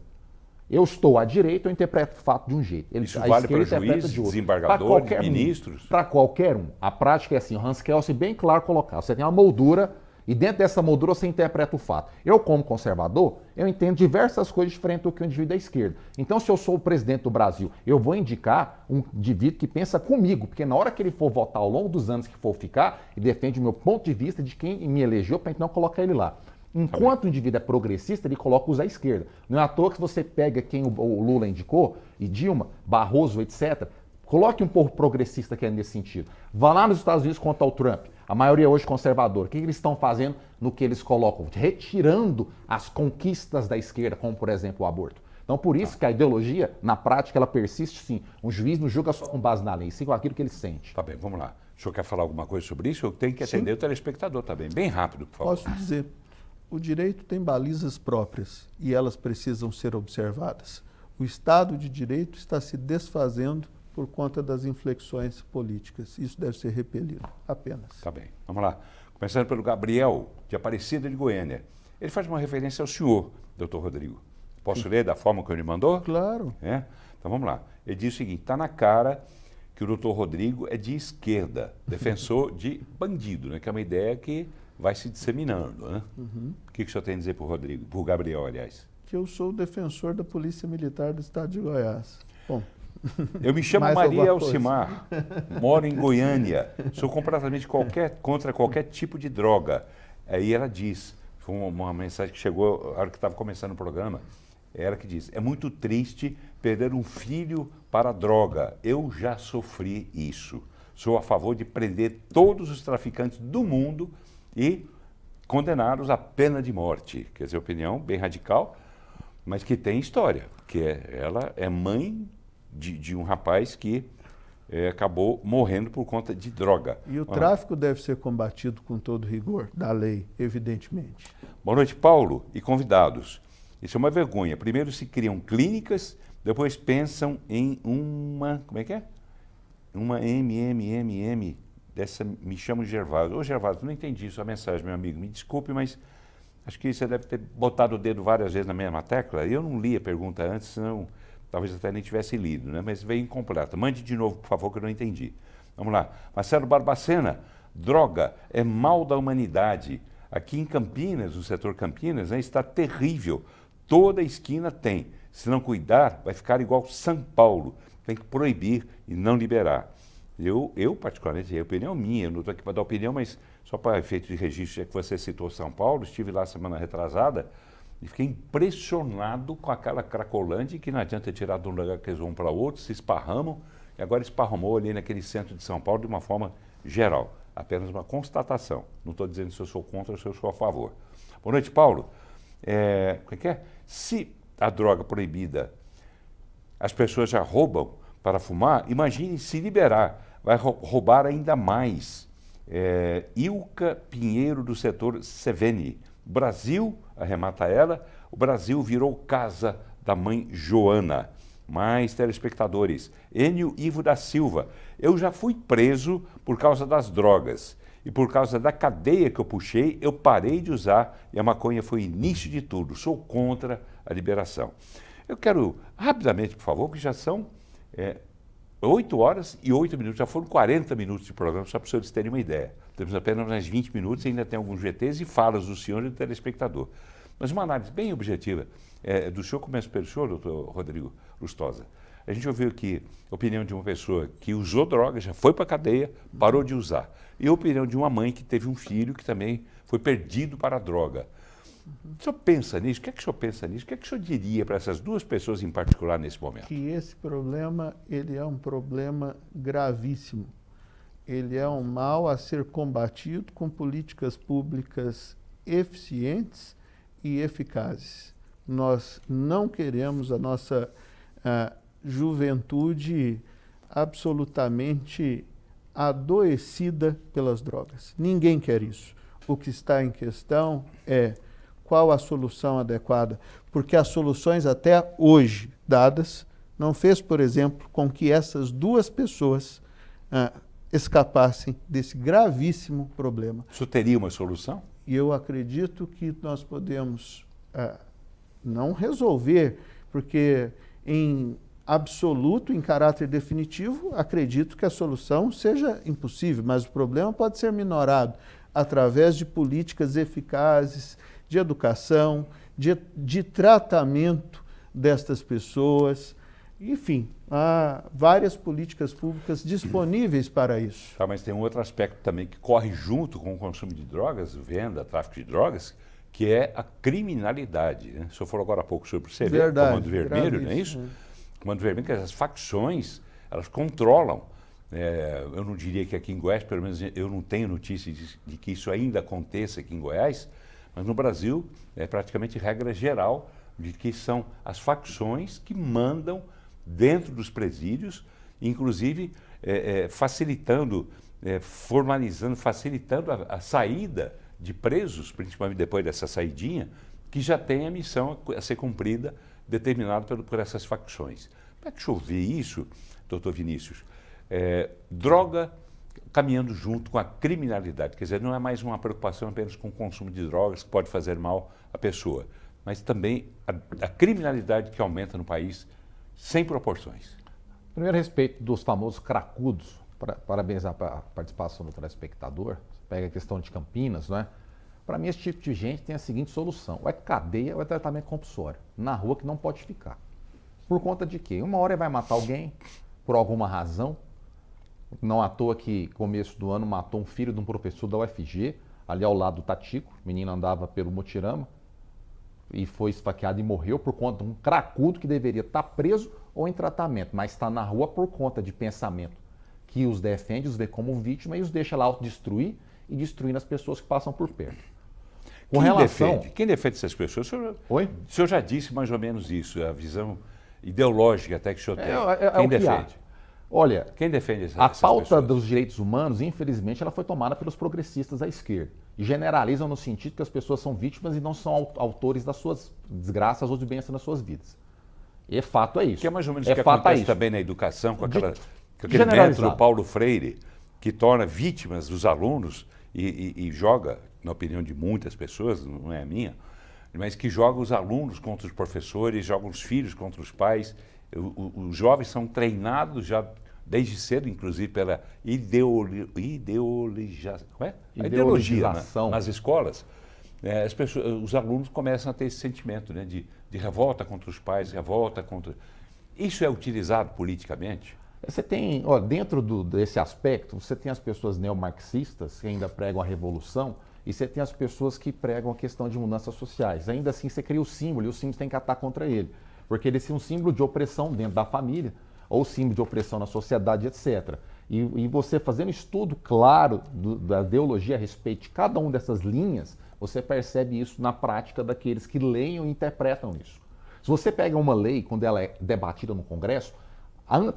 Eu estou à direita, eu interpreto o fato de um jeito. Isso vale para juízes, desembargadores, ministros? Para qualquer um. A prática é assim, o Hans Kelsen bem claro colocar. Você tem uma moldura e dentro dessa moldura você interpreta o fato. Eu, como conservador, eu entendo diversas coisas diferentes do que o indivíduo da esquerda. Então, se eu sou o presidente do Brasil, eu vou indicar um indivíduo que pensa comigo, porque na hora que ele for votar ao longo dos anos que for ficar, ele defende o meu ponto de vista de quem me elegeu para então colocar ele lá. Enquanto o indivíduo é progressista, ele coloca os à esquerda. Não é à toa que você pega quem o Lula indicou, e Dilma, Barroso, etc., coloque um povo progressista que é nesse sentido. Vá lá nos Estados Unidos contra o Trump, a maioria hoje conservadora. O que eles estão fazendo no que eles colocam? Retirando as conquistas da esquerda, como, por exemplo, o aborto. Então, por isso que a ideologia, na prática, ela persiste sim. Um juiz não julga só com base na lei, sim com aquilo que ele sente. Tá bem, vamos lá. O senhor quer falar alguma coisa sobre isso? Eu tenho que atender o telespectador também. Bem rápido, por favor. Posso dizer. O direito tem balizas próprias e elas precisam ser observadas. O Estado de Direito está se desfazendo por conta das inflexões políticas. Isso deve ser repelido, apenas. Tá bem, vamos lá. Começando pelo Gabriel, de Aparecida de Goiânia. Ele faz uma referência ao senhor, doutor Rodrigo. Posso ler da forma que ele mandou? Claro. Então vamos lá. Ele diz o seguinte, está na cara que o doutor Rodrigo é de esquerda, defensor de bandido, né? Que é uma ideia que vai se disseminando, né? O que o senhor tem a dizer para o Rodrigo, para o Gabriel, aliás? que eu sou o defensor da Polícia Militar do Estado de Goiás. Bom, eu me chamo mais Maria alguma coisa? Alcimar, moro em Goiânia, sou completamente contra qualquer tipo de droga. Aí ela diz, foi uma mensagem que chegou na hora que estava começando o programa, ela que diz, é muito triste perder um filho para a droga. Eu já sofri isso. Sou a favor de prender todos os traficantes do mundo e condená-los à pena de morte. Quer dizer, opinião bem radical, mas que tem história. Porque ela é mãe de um rapaz que acabou morrendo por conta de droga. E o tráfico deve ser combatido com todo rigor da lei, evidentemente. Boa noite, Paulo e convidados. Isso é uma vergonha. Primeiro se criam clínicas, depois pensam em uma... Como é que é? Uma dessa... Me chamo Gervásio. Ô, Gervásio, não entendi sua mensagem, meu amigo. Me desculpe, mas acho que você deve ter botado o dedo várias vezes na mesma tecla. Eu não li a pergunta antes, senão talvez até nem tivesse lido, né? Mas veio incompleta. Mande de novo, por favor, que eu não entendi. Vamos lá. Marcelo Barbacena. Droga é mal da humanidade. Aqui em Campinas, no setor Campinas, né, está terrível. Toda esquina tem. Se não cuidar, vai ficar igual São Paulo. Tem que proibir e não liberar. Eu particularmente, é opinião minha, eu não estou aqui para dar opinião, mas só para efeito de registro, já que você citou São Paulo, estive lá semana retrasada e fiquei impressionado com aquela Cracolândia, que não adianta tirar de um lugar que eles vão para outro, se esparramam, e agora esparramou ali naquele centro de São Paulo de uma forma geral. Apenas uma constatação. Não estou dizendo se eu sou contra ou se eu sou a favor. Boa noite, Paulo. Como é que é? Se a droga proibida, as pessoas já roubam para fumar, imagine se liberar, vai roubar ainda mais. Ilka Pinheiro, do setor Seveni. Brasil, arremata ela, o Brasil virou casa da mãe Joana. Mais telespectadores. Enio Ivo da Silva. Eu já fui preso por causa das drogas. E por causa da cadeia que eu puxei, eu parei de usar e a maconha foi o início de tudo. Sou contra a liberação. Eu quero, rapidamente, por favor, que já são 8 horas e 8 minutos, já foram 40 minutos de programa, só para os senhores terem uma ideia. Temos apenas mais 20 minutos, ainda tem alguns GTs e falas do senhor e do telespectador. Mas uma análise bem objetiva do senhor, começo pelo senhor, doutor Rodrigo Lustosa. A gente ouviu aqui a opinião de uma pessoa que usou droga, já foi para a cadeia, parou de usar. E a opinião de uma mãe que teve um filho que também foi perdido para a droga. O senhor pensa nisso? O que é que o senhor pensa nisso? O que é que o senhor diria para essas duas pessoas em particular nesse momento? Que esse problema, ele é um problema gravíssimo. Ele é um mal a ser combatido com políticas públicas eficientes e eficazes. Nós não queremos a nossa juventude absolutamente adoecida pelas drogas. Ninguém quer isso. O que está em questão é qual a solução adequada, porque as soluções até hoje dadas não fez, por exemplo, com que essas duas pessoas escapassem desse gravíssimo problema. Isso teria uma solução? E eu acredito que nós podemos não resolver, porque em absoluto, em caráter definitivo, acredito que a solução seja impossível, mas o problema pode ser minorado através de políticas eficazes, de educação, de tratamento destas pessoas. Enfim, há várias políticas públicas disponíveis para isso. Tá, mas tem um outro aspecto também que corre junto com o consumo de drogas, venda, tráfico de drogas, que é a criminalidade. Né? O senhor falou agora há pouco sobre o CV, Comando Vermelho, não é isso? Comando Vermelho, que as facções, elas controlam. Eu não diria que aqui em Goiás, pelo menos eu não tenho notícia de que isso ainda aconteça aqui em Goiás, mas no Brasil é praticamente regra geral de que são as facções que mandam dentro dos presídios, inclusive facilitando, formalizando, facilitando a saída de presos, principalmente depois dessa saidinha, que já tem a missão a ser cumprida, determinada por essas facções. Como é que o senhor vê isso, doutor Vinícius? Droga caminhando junto com a criminalidade, quer dizer, não é mais uma preocupação apenas com o consumo de drogas que pode fazer mal à pessoa, mas também a criminalidade que aumenta no país sem proporções. Primeiro, a respeito dos famosos cracudos, parabenizar a participação do telespectador, pega a questão de Campinas, não é? Para mim, esse tipo de gente tem a seguinte solução: ou é cadeia ou é tratamento compulsório. Na rua que não pode ficar. Por conta de quê? Uma hora ele vai matar alguém, por alguma razão. Não à toa que, começo do ano, matou um filho de um professor da UFG, ali ao lado do Tatico. O menino andava pelo Mutirama e foi esfaqueado e morreu por conta de um cracudo que deveria estar preso ou em tratamento, mas está na rua por conta de pensamento que os defende, os vê como vítima e os deixa lá autodestruir e destruindo as pessoas que passam por perto. Quem defende essas pessoas? Oi? O senhor já disse mais ou menos isso, a visão ideológica até que o senhor tem. Quem defende? Olha, quem defende essas pessoas? A pauta pessoas? dos direitos humanos, infelizmente, ela foi tomada pelos progressistas à esquerda. E generalizam no sentido que as pessoas são vítimas e não são autores das suas desgraças ou de bênçãos nas suas vidas. E fato é isso. Que é mais ou menos o que acontece também na educação, com aquele método do Paulo Freire, que torna vítimas os alunos e joga, na opinião de muitas pessoas, não é a minha, mas que joga os alunos contra os professores, joga os filhos contra os pais. Os jovens são treinados já desde cedo, inclusive, pela ideologia nas escolas. Os alunos começam a ter esse sentimento, né, de revolta contra os pais, revolta contra... Isso é utilizado politicamente? Você tem, dentro desse aspecto, você tem as pessoas neomarxistas que ainda pregam a revolução e você tem as pessoas que pregam a questão de mudanças sociais. Ainda assim, você cria o símbolo e o símbolo tem que atar contra ele, porque ele é um símbolo de opressão dentro da família ou símbolo de opressão na sociedade, etc. E você fazendo estudo claro da ideologia a respeito de cada uma dessas linhas, você percebe isso na prática daqueles que leem e interpretam isso. Se você pega uma lei, quando ela é debatida no Congresso,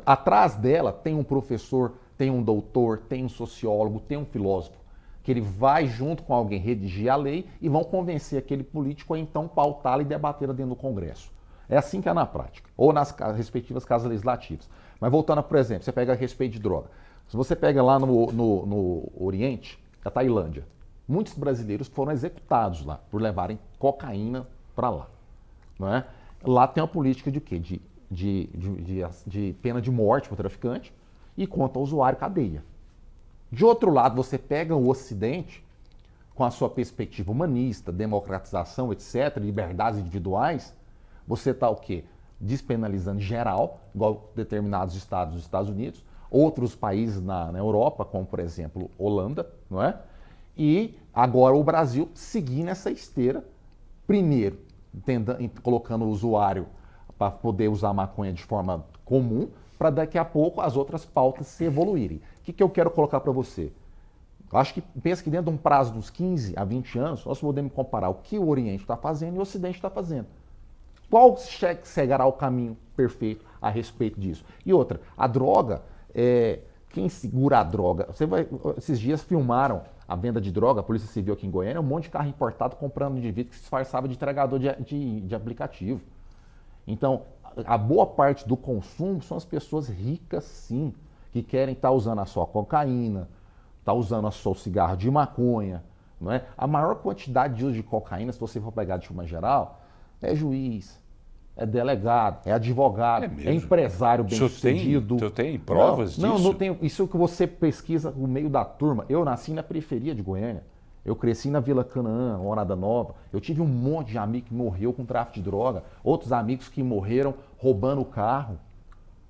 atrás dela tem um professor, tem um doutor, tem um sociólogo, tem um filósofo, que ele vai junto com alguém redigir a lei e vão convencer aquele político a então pautá-la e debatê-la dentro do Congresso. É assim que é na prática, ou nas respectivas casas legislativas. Mas voltando, por exemplo, você pega a respeito de droga. Se você pega lá no Oriente, a Tailândia, muitos brasileiros foram executados lá por levarem cocaína para lá. Não é? Lá tem uma política de quê? De pena de morte para o traficante e contra o usuário cadeia. De outro lado, você pega o Ocidente, com a sua perspectiva humanista, democratização, etc., liberdades individuais, você está o quê? Despenalizando geral, igual determinados estados dos Estados Unidos, outros países na Europa, como por exemplo Holanda, não é? E agora o Brasil seguindo essa esteira, primeiro colocando o usuário para poder usar maconha de forma comum, para daqui a pouco as outras pautas se evoluírem. O que eu quero colocar para você? Acho que pensa que dentro de um prazo de uns 15 a 20 anos, nós podemos comparar o que o Oriente está fazendo e o Ocidente está fazendo. Qual será o caminho perfeito a respeito disso? E outra, a droga, quem segura a droga? Esses dias filmaram a venda de droga, a Polícia Civil aqui em Goiânia, um monte de carro importado comprando indivíduo que se disfarçava de entregador de aplicativo. Então, a boa parte do consumo são as pessoas ricas, sim, que querem estar usando a sua cocaína, estar usando a seu cigarro de maconha, não é? A maior quantidade de uso de cocaína, se você for pegar de forma geral, é juiz, é delegado, é advogado, é empresário bem-sucedido. O senhor tem provas disso? Não tenho. Isso que você pesquisa no meio da turma. Eu nasci na periferia de Goiânia. Eu cresci na Vila Canaã, Morada Nova. Eu tive um monte de amigo que morreu com tráfico de droga. Outros amigos que morreram roubando o carro.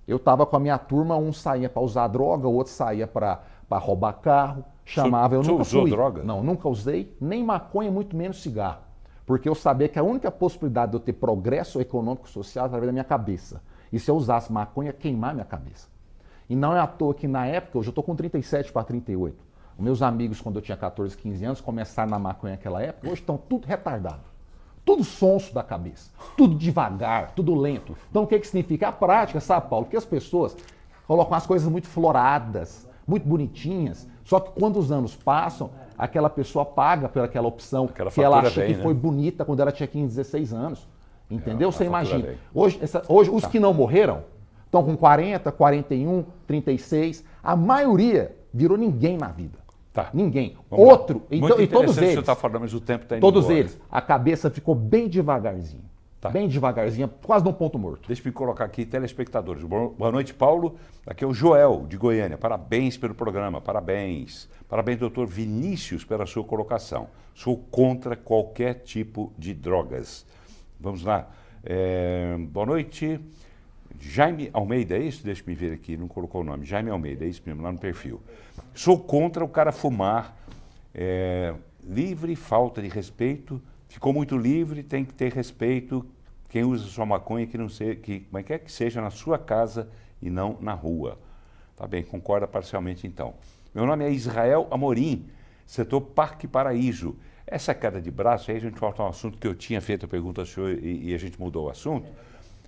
Eu estava com a minha turma, um saía para usar droga, o outro saía para roubar carro. Chamava, eu nunca fui. Usou droga? Não, nunca usei, nem maconha, muito menos cigarro. Porque eu sabia que a única possibilidade de eu ter progresso econômico e social era através da minha cabeça. E se eu usasse maconha, queimar minha cabeça. E não é à toa que na época, hoje eu estou com 37 para 38. Os meus amigos, quando eu tinha 14, 15 anos, começaram na maconha naquela época, hoje estão tudo retardado. Tudo sonso da cabeça. Tudo devagar, tudo lento. Então o que significa? A prática, sabe, Paulo? Porque as pessoas colocam as coisas muito floradas, muito bonitinhas, só que quando os anos passam, aquela pessoa paga por aquela opção que ela acha que foi bonita quando ela tinha 15, 16 anos. Entendeu? Você imagina. Hoje, os que não morreram estão com 40, 41, 36. A maioria virou ninguém na vida. Tá. Ninguém. Vamos Outro, lá. Muito e todos eles. Você está falando, mas o tempo está indo todos embora. eles. A cabeça ficou bem devagarzinho. bem devagarzinho, quase num ponto morto. Deixa eu colocar aqui, telespectadores. Boa noite, Paulo. Aqui é o Joel, de Goiânia. Parabéns pelo programa, parabéns. Parabéns, doutor Vinícius, pela sua colocação. Sou contra qualquer tipo de drogas. Vamos lá. Boa noite. Jaime Almeida, é isso? Deixa eu me ver aqui, não colocou o nome. Jaime Almeida, é isso mesmo, lá no perfil. Sou contra o cara fumar. Livre, falta de respeito. Ficou muito livre, tem que ter respeito. Quem usa sua maconha, que não seja, como é que seja na sua casa e não na rua. Tá bem, concorda parcialmente então. Meu nome é Israel Amorim, setor Parque Paraíso. Essa queda de braço, aí a gente volta a um assunto que eu tinha feito a pergunta ao senhor e a gente mudou o assunto,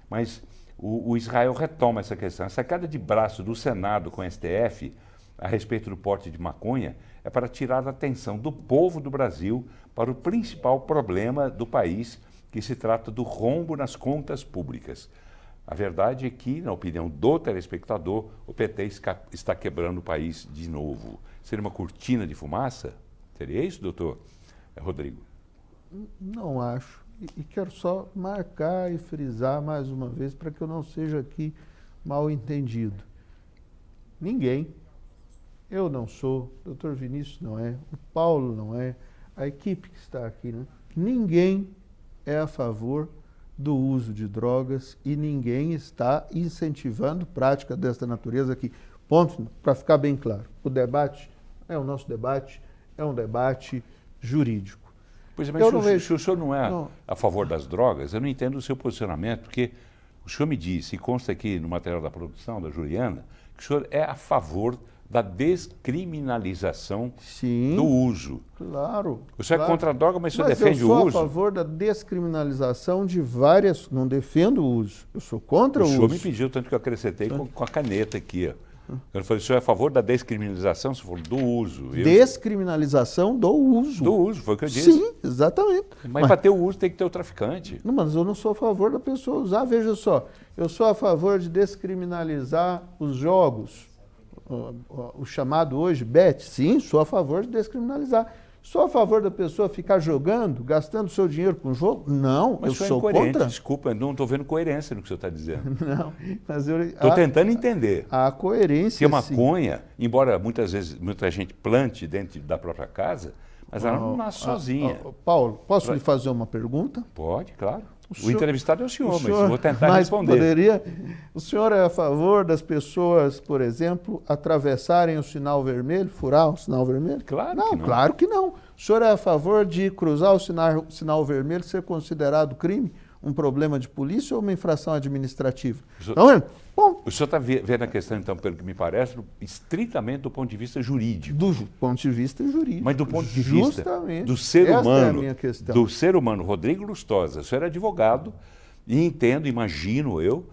mas o Israel retoma essa questão. Essa queda de braço do Senado com o STF a respeito do porte de maconha é para tirar a atenção do povo do Brasil para o principal problema do país, que se trata do rombo nas contas públicas. A verdade é que, na opinião do telespectador, o PT está quebrando o país de novo. Seria uma cortina de fumaça? Seria isso, doutor Rodrigo? Não acho. E quero só marcar e frisar mais uma vez para que eu não seja aqui mal entendido. Ninguém, eu não sou, o doutor Vinícius não é, o Paulo não é, a equipe que está aqui, né? Ninguém é a favor do uso de drogas e ninguém está incentivando prática desta natureza aqui. Ponto, para ficar bem claro. O debate o nosso debate, é um debate jurídico. Pois é, mas se o senhor não é a favor das drogas, eu não entendo o seu posicionamento, porque o senhor me disse, e consta aqui no material da produção, da Juliana, que o senhor é a favor da descriminalização do uso. Claro. O senhor é contra a droga, mas o senhor defende o uso? Eu sou a favor da descriminalização de várias... Não defendo o uso, eu sou contra o uso. O senhor me pediu, tanto que eu acrescentei com a caneta aqui. Eu falei, o senhor é a favor da descriminalização? O senhor falou do uso. Descriminalização do uso. Do uso, foi o que eu disse. Sim, exatamente. Mas para ter o uso tem que ter o traficante. Não, mas eu não sou a favor da pessoa usar. Veja só, eu sou a favor de descriminalizar os jogos. O chamado hoje bet, sim, sou a favor de descriminalizar. Sou a favor da pessoa ficar jogando, gastando seu dinheiro com o jogo? Não, mas eu sou contra. Desculpa, não estou vendo coerência no que o senhor está dizendo. Não, mas eu... Estou tentando entender. A coerência, que a maconha, embora muitas vezes muita gente plante dentro da própria casa, mas ela não nasce sozinha. Paulo, posso lhe fazer uma pergunta? Pode, claro. O entrevistado é o senhor, mas eu vou tentar responder. O senhor é a favor das pessoas, por exemplo, atravessarem o sinal vermelho, furar o sinal vermelho? Claro não, que não. Claro que não. O senhor é a favor de cruzar o sinal vermelho ser considerado crime, um problema de polícia ou uma infração administrativa? Bom, o senhor está vendo a questão, então, pelo que me parece, estritamente do ponto de vista jurídico. Do ponto de vista jurídico. Mas do ponto de vista do ser Esta humano, é a minha questão. do ser humano, Rodrigo Lustosa, o senhor é advogado e entendo, imagino eu,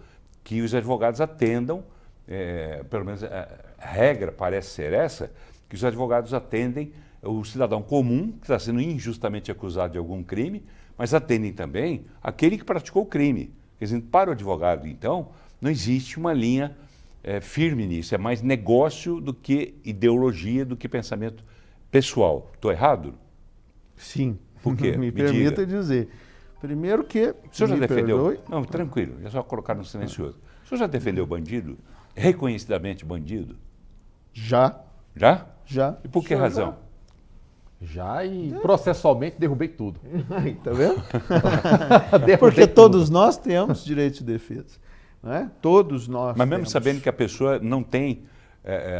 que os advogados atendam, pelo menos a regra parece ser essa, que os advogados atendem o cidadão comum que está sendo injustamente acusado de algum crime, mas atendem também aquele que praticou o crime. Quer dizer, para o advogado, então, não existe uma linha firme nisso. É mais negócio do que ideologia, do que pensamento pessoal. Estou errado? Sim. Por quê? Me permita dizer. Primeiro que... O senhor já defendeu? Não, tranquilo. É só colocar no silencioso. O senhor já defendeu bandido? Reconhecidamente bandido? Já. Já? Já. E por que razão? Já e processualmente derrubei tudo. Aí, tá vendo? Porque todos nós temos direito de defesa. Não é? Todos nós Mas mesmo temos. sabendo que a pessoa não tem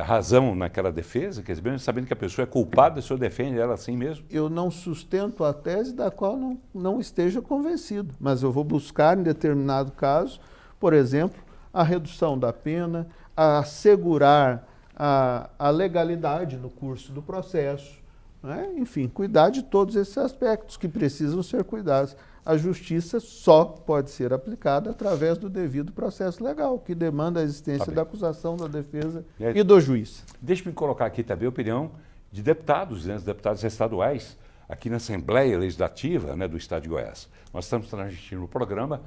razão naquela defesa, quer dizer, mesmo sabendo que a pessoa é culpada, o senhor defende ela assim mesmo? Eu não sustento a tese da qual não esteja convencido, mas eu vou buscar, em determinado caso, por exemplo, a redução da pena, a assegurar a legalidade no curso do processo, né? Enfim, cuidar de todos esses aspectos que precisam ser cuidados. A justiça só pode ser aplicada através do devido processo legal, que demanda a existência da acusação, da defesa e do juiz. Deixe-me colocar aqui também a opinião de deputados, né, deputados estaduais, aqui na Assembleia Legislativa, né, do Estado de Goiás. Nós estamos transmitindo o programa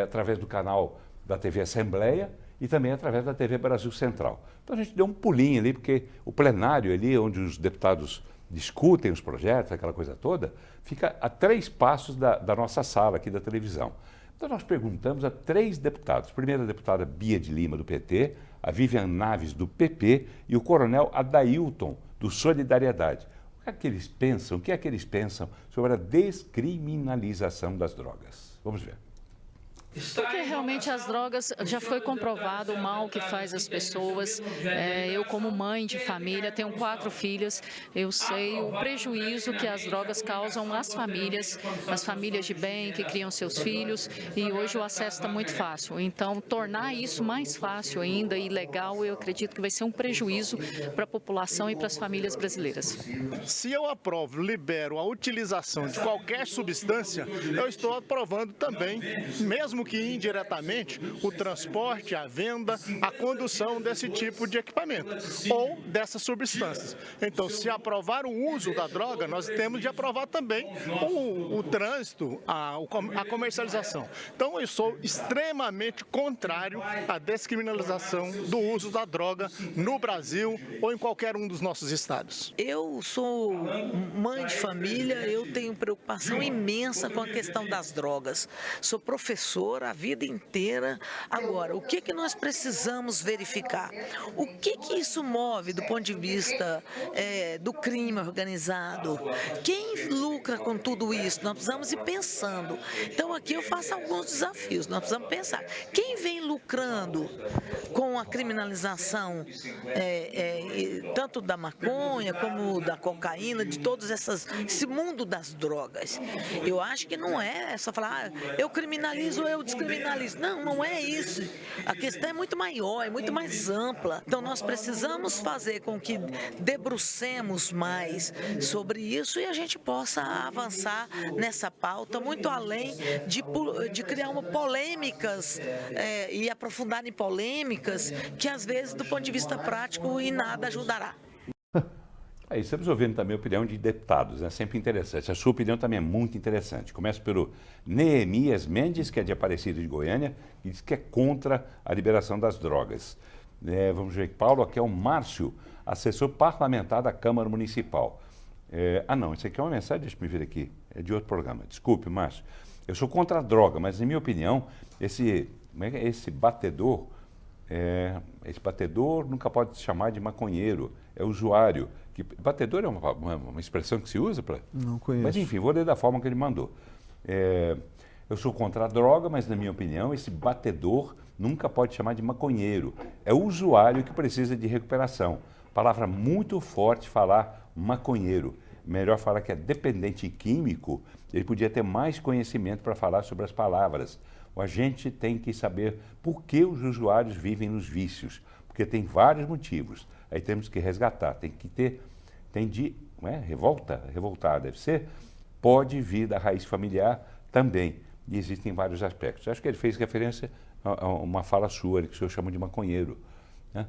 através do canal da TV Assembleia e também através da TV Brasil Central. Então a gente deu um pulinho ali, porque o plenário ali, onde os deputados discutem os projetos, aquela coisa toda, fica a 3 passos da nossa sala aqui da televisão. Então nós perguntamos a 3 deputados. Primeiro a deputada Bia de Lima, do PT, a Vivian Naves, do PP, e o coronel Adailton, do Solidariedade. O que é que eles pensam sobre a descriminalização das drogas? Vamos ver. Porque realmente as drogas, já foi comprovado o mal que faz as pessoas. Eu, como mãe de família, tenho 4 filhas, eu sei o prejuízo que as drogas causam às famílias de bem, que criam seus filhos, e hoje o acesso está muito fácil. Então, tornar isso mais fácil ainda e legal, eu acredito que vai ser um prejuízo para a população e para as famílias brasileiras. Se eu aprovo, libero a utilização de qualquer substância, eu estou aprovando também, mesmo que indiretamente, o transporte, a venda, a condução desse tipo de equipamento ou dessas substâncias. Então, se aprovar o uso da droga, nós temos de aprovar também o trânsito, a comercialização. Então, eu sou extremamente contrário à descriminalização do uso da droga no Brasil ou em qualquer um dos nossos estados. Eu sou mãe de família, eu tenho preocupação imensa com a questão das drogas. Sou professora a vida inteira. Agora, o que nós precisamos verificar? O que isso move do ponto de vista do crime organizado? Quem lucra com tudo isso? Nós precisamos ir pensando. Então, aqui eu faço alguns desafios. Nós precisamos pensar. Quem vem lucrando com a criminalização tanto da maconha como da cocaína, de todos esse mundo das drogas? Eu acho que não é só falar, eu criminalizo, eu descriminalizo. Não, não é isso. A questão é muito maior, é muito mais ampla. Então, nós precisamos fazer com que debrucemos mais sobre isso e a gente possa avançar nessa pauta muito além de criar polêmicas e aprofundar em polêmicas que, às vezes, do ponto de vista prático, em nada ajudará. Aí estamos ouvindo também a opinião de deputados, né? Sempre interessante. A sua opinião também é muito interessante. Começa pelo Neemias Mendes, que é de Aparecida de Goiânia, que diz que é contra a liberação das drogas. Vamos ver, Paulo, aqui é o Márcio, assessor parlamentar da Câmara Municipal. Não, isso aqui é uma mensagem, deixa eu ver aqui, é de outro programa. Desculpe, Márcio. Eu sou contra a droga, mas, em minha opinião, esse batedor nunca pode se chamar de maconheiro, é usuário. Batedor é uma expressão que se usa para... Não conheço. Mas, enfim, vou ler da forma que ele mandou. Eu sou contra a droga, mas, na minha opinião, esse batedor nunca pode chamar de maconheiro. É o usuário que precisa de recuperação. Palavra muito forte falar maconheiro. Melhor falar que é dependente químico. Ele podia ter mais conhecimento para falar sobre as palavras. A gente tem que saber por que os usuários vivem nos vícios. Porque tem vários motivos. Aí temos que resgatar. Revoltar deve ser, pode vir da raiz familiar também. E existem vários aspectos. Acho que ele fez referência a uma fala sua, que o senhor chama de maconheiro, né?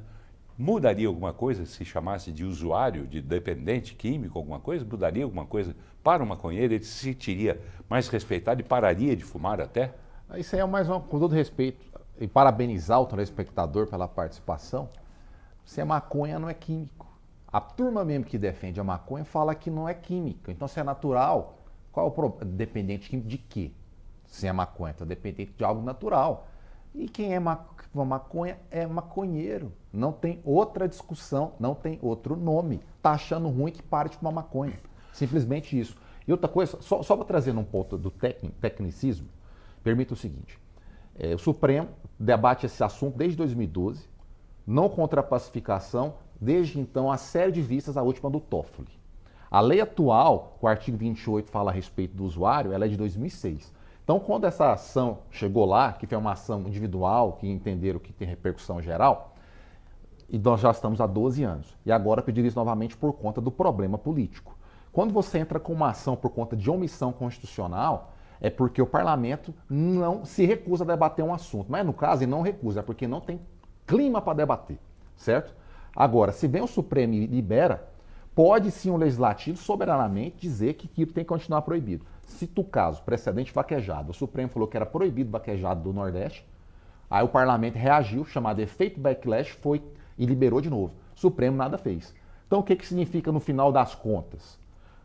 Mudaria alguma coisa se chamasse de usuário, de dependente químico, alguma coisa? Mudaria alguma coisa para o maconheiro? Ele se sentiria mais respeitado e pararia de fumar até? Isso aí é mais com todo respeito, e parabenizar o telespectador pela participação. Se é maconha, não é químico. A turma mesmo que defende a maconha fala que não é química. Então, se é natural, qual é o problema? Dependente químico de quê? Se é maconha, então dependente de algo natural. E quem é maconha é maconheiro. Não tem outra discussão, não tem outro nome. Tá achando ruim que pare de fumar maconha. Simplesmente isso. E outra coisa, só para trazer num ponto do tecnicismo, permita o seguinte. O Supremo debate esse assunto desde 2012, não contra a pacificação, desde então a série de vistas, a última do Toffoli. A lei atual, o artigo 28 fala a respeito do usuário, ela é de 2006. Então, quando essa ação chegou lá, que foi uma ação individual, que entenderam que tem repercussão geral, e nós já estamos há 12 anos. E agora pedir isso novamente por conta do problema político. Quando você entra com uma ação por conta de omissão constitucional, é porque o parlamento não se recusa a debater um assunto. Mas no caso, ele não recusa, é porque não tem clima para debater, certo? Agora, se vem o Supremo e libera, pode sim o Legislativo soberanamente dizer que aquilo tem que continuar proibido. Cito o caso, precedente vaquejado. O Supremo falou que era proibido vaquejado do Nordeste, aí o parlamento reagiu, chamado efeito backlash, foi e liberou de novo. O Supremo nada fez. Então o que significa no final das contas?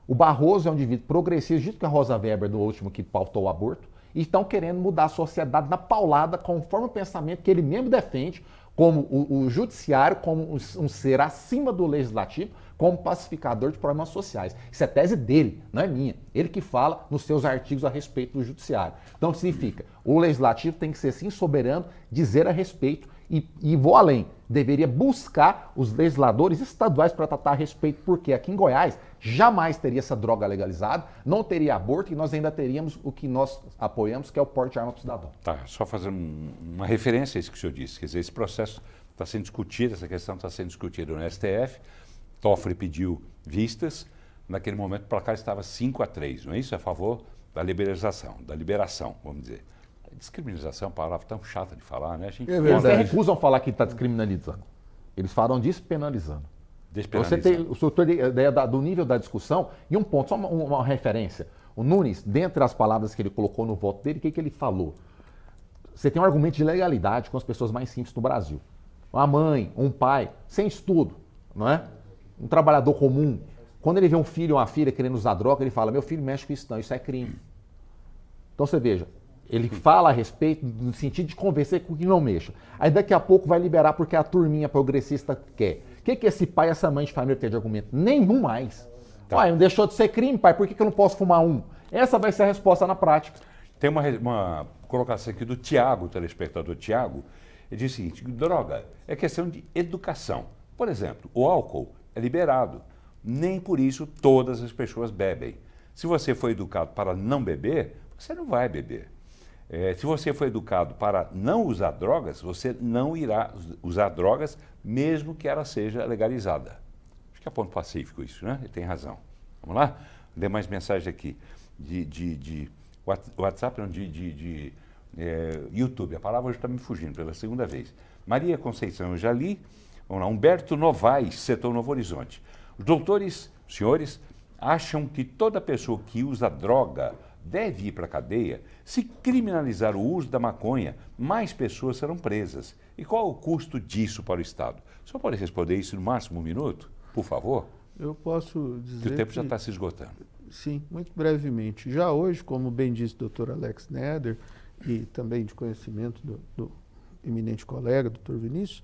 O Barroso é um indivíduo progressista, dito que a Rosa Weber, do último que pautou o aborto, e estão querendo mudar a sociedade na paulada, conforme o pensamento que ele mesmo defende, como o judiciário, como um ser acima do legislativo, como pacificador de problemas sociais. Isso é tese dele, não é minha. Ele que fala nos seus artigos a respeito do judiciário. Então significa, o legislativo tem que ser sim soberano, dizer a respeito, e vou além, deveria buscar os legisladores estaduais para tratar a respeito, porque aqui em Goiás jamais teria essa droga legalizada, não teria aborto e nós ainda teríamos o que nós apoiamos, que é o porte de arma para o cidadão. Tá, só fazendo uma referência a isso que o senhor disse, quer dizer, esse processo está sendo discutido, essa questão está sendo discutida no STF, Toffoli pediu vistas, naquele momento o placar estava 5-3, não é isso? A favor da liberação, vamos dizer. Descriminalização é uma palavra tão chata de falar, né? Eles recusam falar que está descriminalizando. Eles falam despenalizando. Você tem a ideia do nível da discussão. E um ponto, só uma referência. O Nunes, dentre as palavras que ele colocou no voto dele, o que ele falou? Você tem um argumento de legalidade com as pessoas mais simples do Brasil. Uma mãe, um pai, sem estudo, não é? Um trabalhador comum. Quando ele vê um filho ou uma filha querendo usar droga, ele fala, meu filho mexe com isso não, isso é crime. Então você veja, ele fala a respeito no sentido de convencer com que não mexa. Aí daqui a pouco vai liberar porque a turminha progressista quer. O que esse pai e essa mãe de família tem de argumento? Nenhum mais. Tá. Uai, não deixou de ser crime, pai, por que eu não posso fumar um? Essa vai ser a resposta na prática. Tem uma colocação aqui do Tiago, o telespectador Tiago. Ele diz o seguinte, droga é questão de educação. Por exemplo, o álcool é liberado. Nem por isso todas as pessoas bebem. Se você foi educado para não beber, você não vai beber. Se você foi educado para não usar drogas, você não irá usar drogas, mesmo que ela seja legalizada. Acho que é ponto pacífico isso, né? Ele tem razão. Vamos lá? Dê mais mensagem aqui. De WhatsApp, não, YouTube. A palavra hoje está me fugindo pela segunda vez. Maria Conceição, eu já li. Vamos lá. Humberto Novaes, setor Novo Horizonte. Os doutores, senhores, acham que toda pessoa que usa droga deve ir para a cadeia. Se criminalizar o uso da maconha, mais pessoas serão presas. E qual o custo disso para o Estado? Só pode responder isso no máximo um minuto, por favor? Eu posso dizer que o tempo já está se esgotando. Sim, muito brevemente. Já hoje, como bem disse o Dr. Alex Neder, e também de conhecimento do eminente colega, Dr. Vinícius,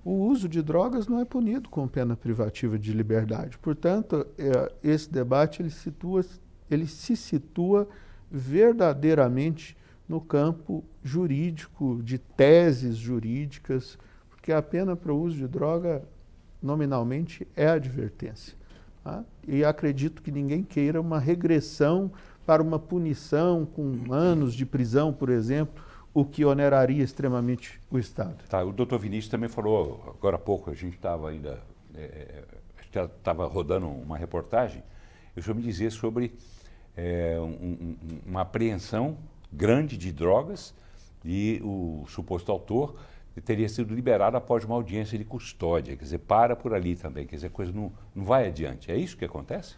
o uso de drogas não é punido com pena privativa de liberdade. Portanto, esse debate ele se situa verdadeiramente no campo jurídico, de teses jurídicas, porque a pena para o uso de droga, nominalmente, é advertência. Tá? E acredito que ninguém queira uma regressão para uma punição com anos de prisão, por exemplo, o que oneraria extremamente o Estado. Tá, o doutor Vinícius também falou, agora há pouco, a gente estava ainda, estava rodando uma reportagem, eu só me dizer sobre uma apreensão grande de drogas e o suposto autor teria sido liberado após uma audiência de custódia, quer dizer, para por ali também, quer dizer, a coisa não vai adiante. É isso que acontece?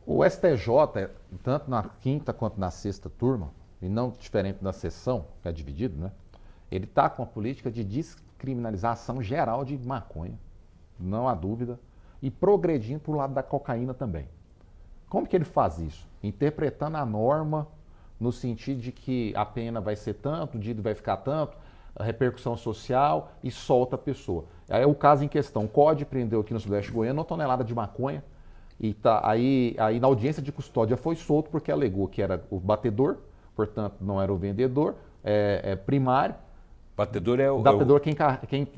O STJ, tanto na quinta quanto na sexta turma, e não diferente da sessão, que é dividido, né? Ele está com a política de descriminalização geral de maconha, não há dúvida, e progredindo para o lado da cocaína também. Como que ele faz isso? Interpretando a norma no sentido de que a pena vai ser tanto, o dívida vai ficar tanto, a repercussão social e solta a pessoa. Aí é o caso em questão, o COD prendeu aqui no Sudeste Goiano 1 tonelada de maconha, e aí na audiência de custódia foi solto porque alegou que era o batedor, portanto, não era o vendedor, primário. Batedor é o... Batedor,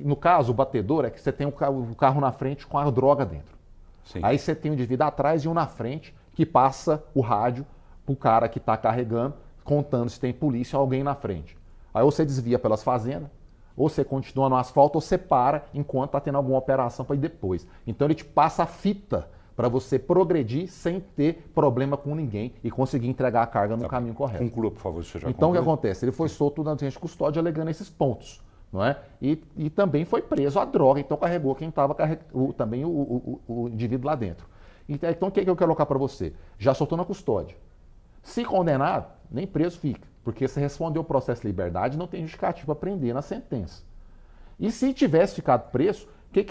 no caso, o batedor é que você tem o carro na frente com a droga dentro. Sim. Aí você tem um indivíduo atrás e um na frente que passa o rádio para o cara que está carregando, contando se tem polícia ou alguém na frente. Aí ou você desvia pelas fazendas, ou você continua no asfalto, ou você para enquanto está tendo alguma operação para ir depois. Então ele te passa a fita para você progredir sem ter problema com ninguém e conseguir entregar a carga no caminho correto. Conclua, por favor, se já Então, o que acontece? Ele foi solto na audiência de custódia alegando esses pontos, não é? E também foi preso a droga, então carregou quem estava também o indivíduo lá dentro. Então, o que eu quero colocar para você? Já soltou na custódia. Se condenado, nem preso fica, porque você respondeu o processo de liberdade, não tem justificativo para prender na sentença. E se tivesse ficado preso,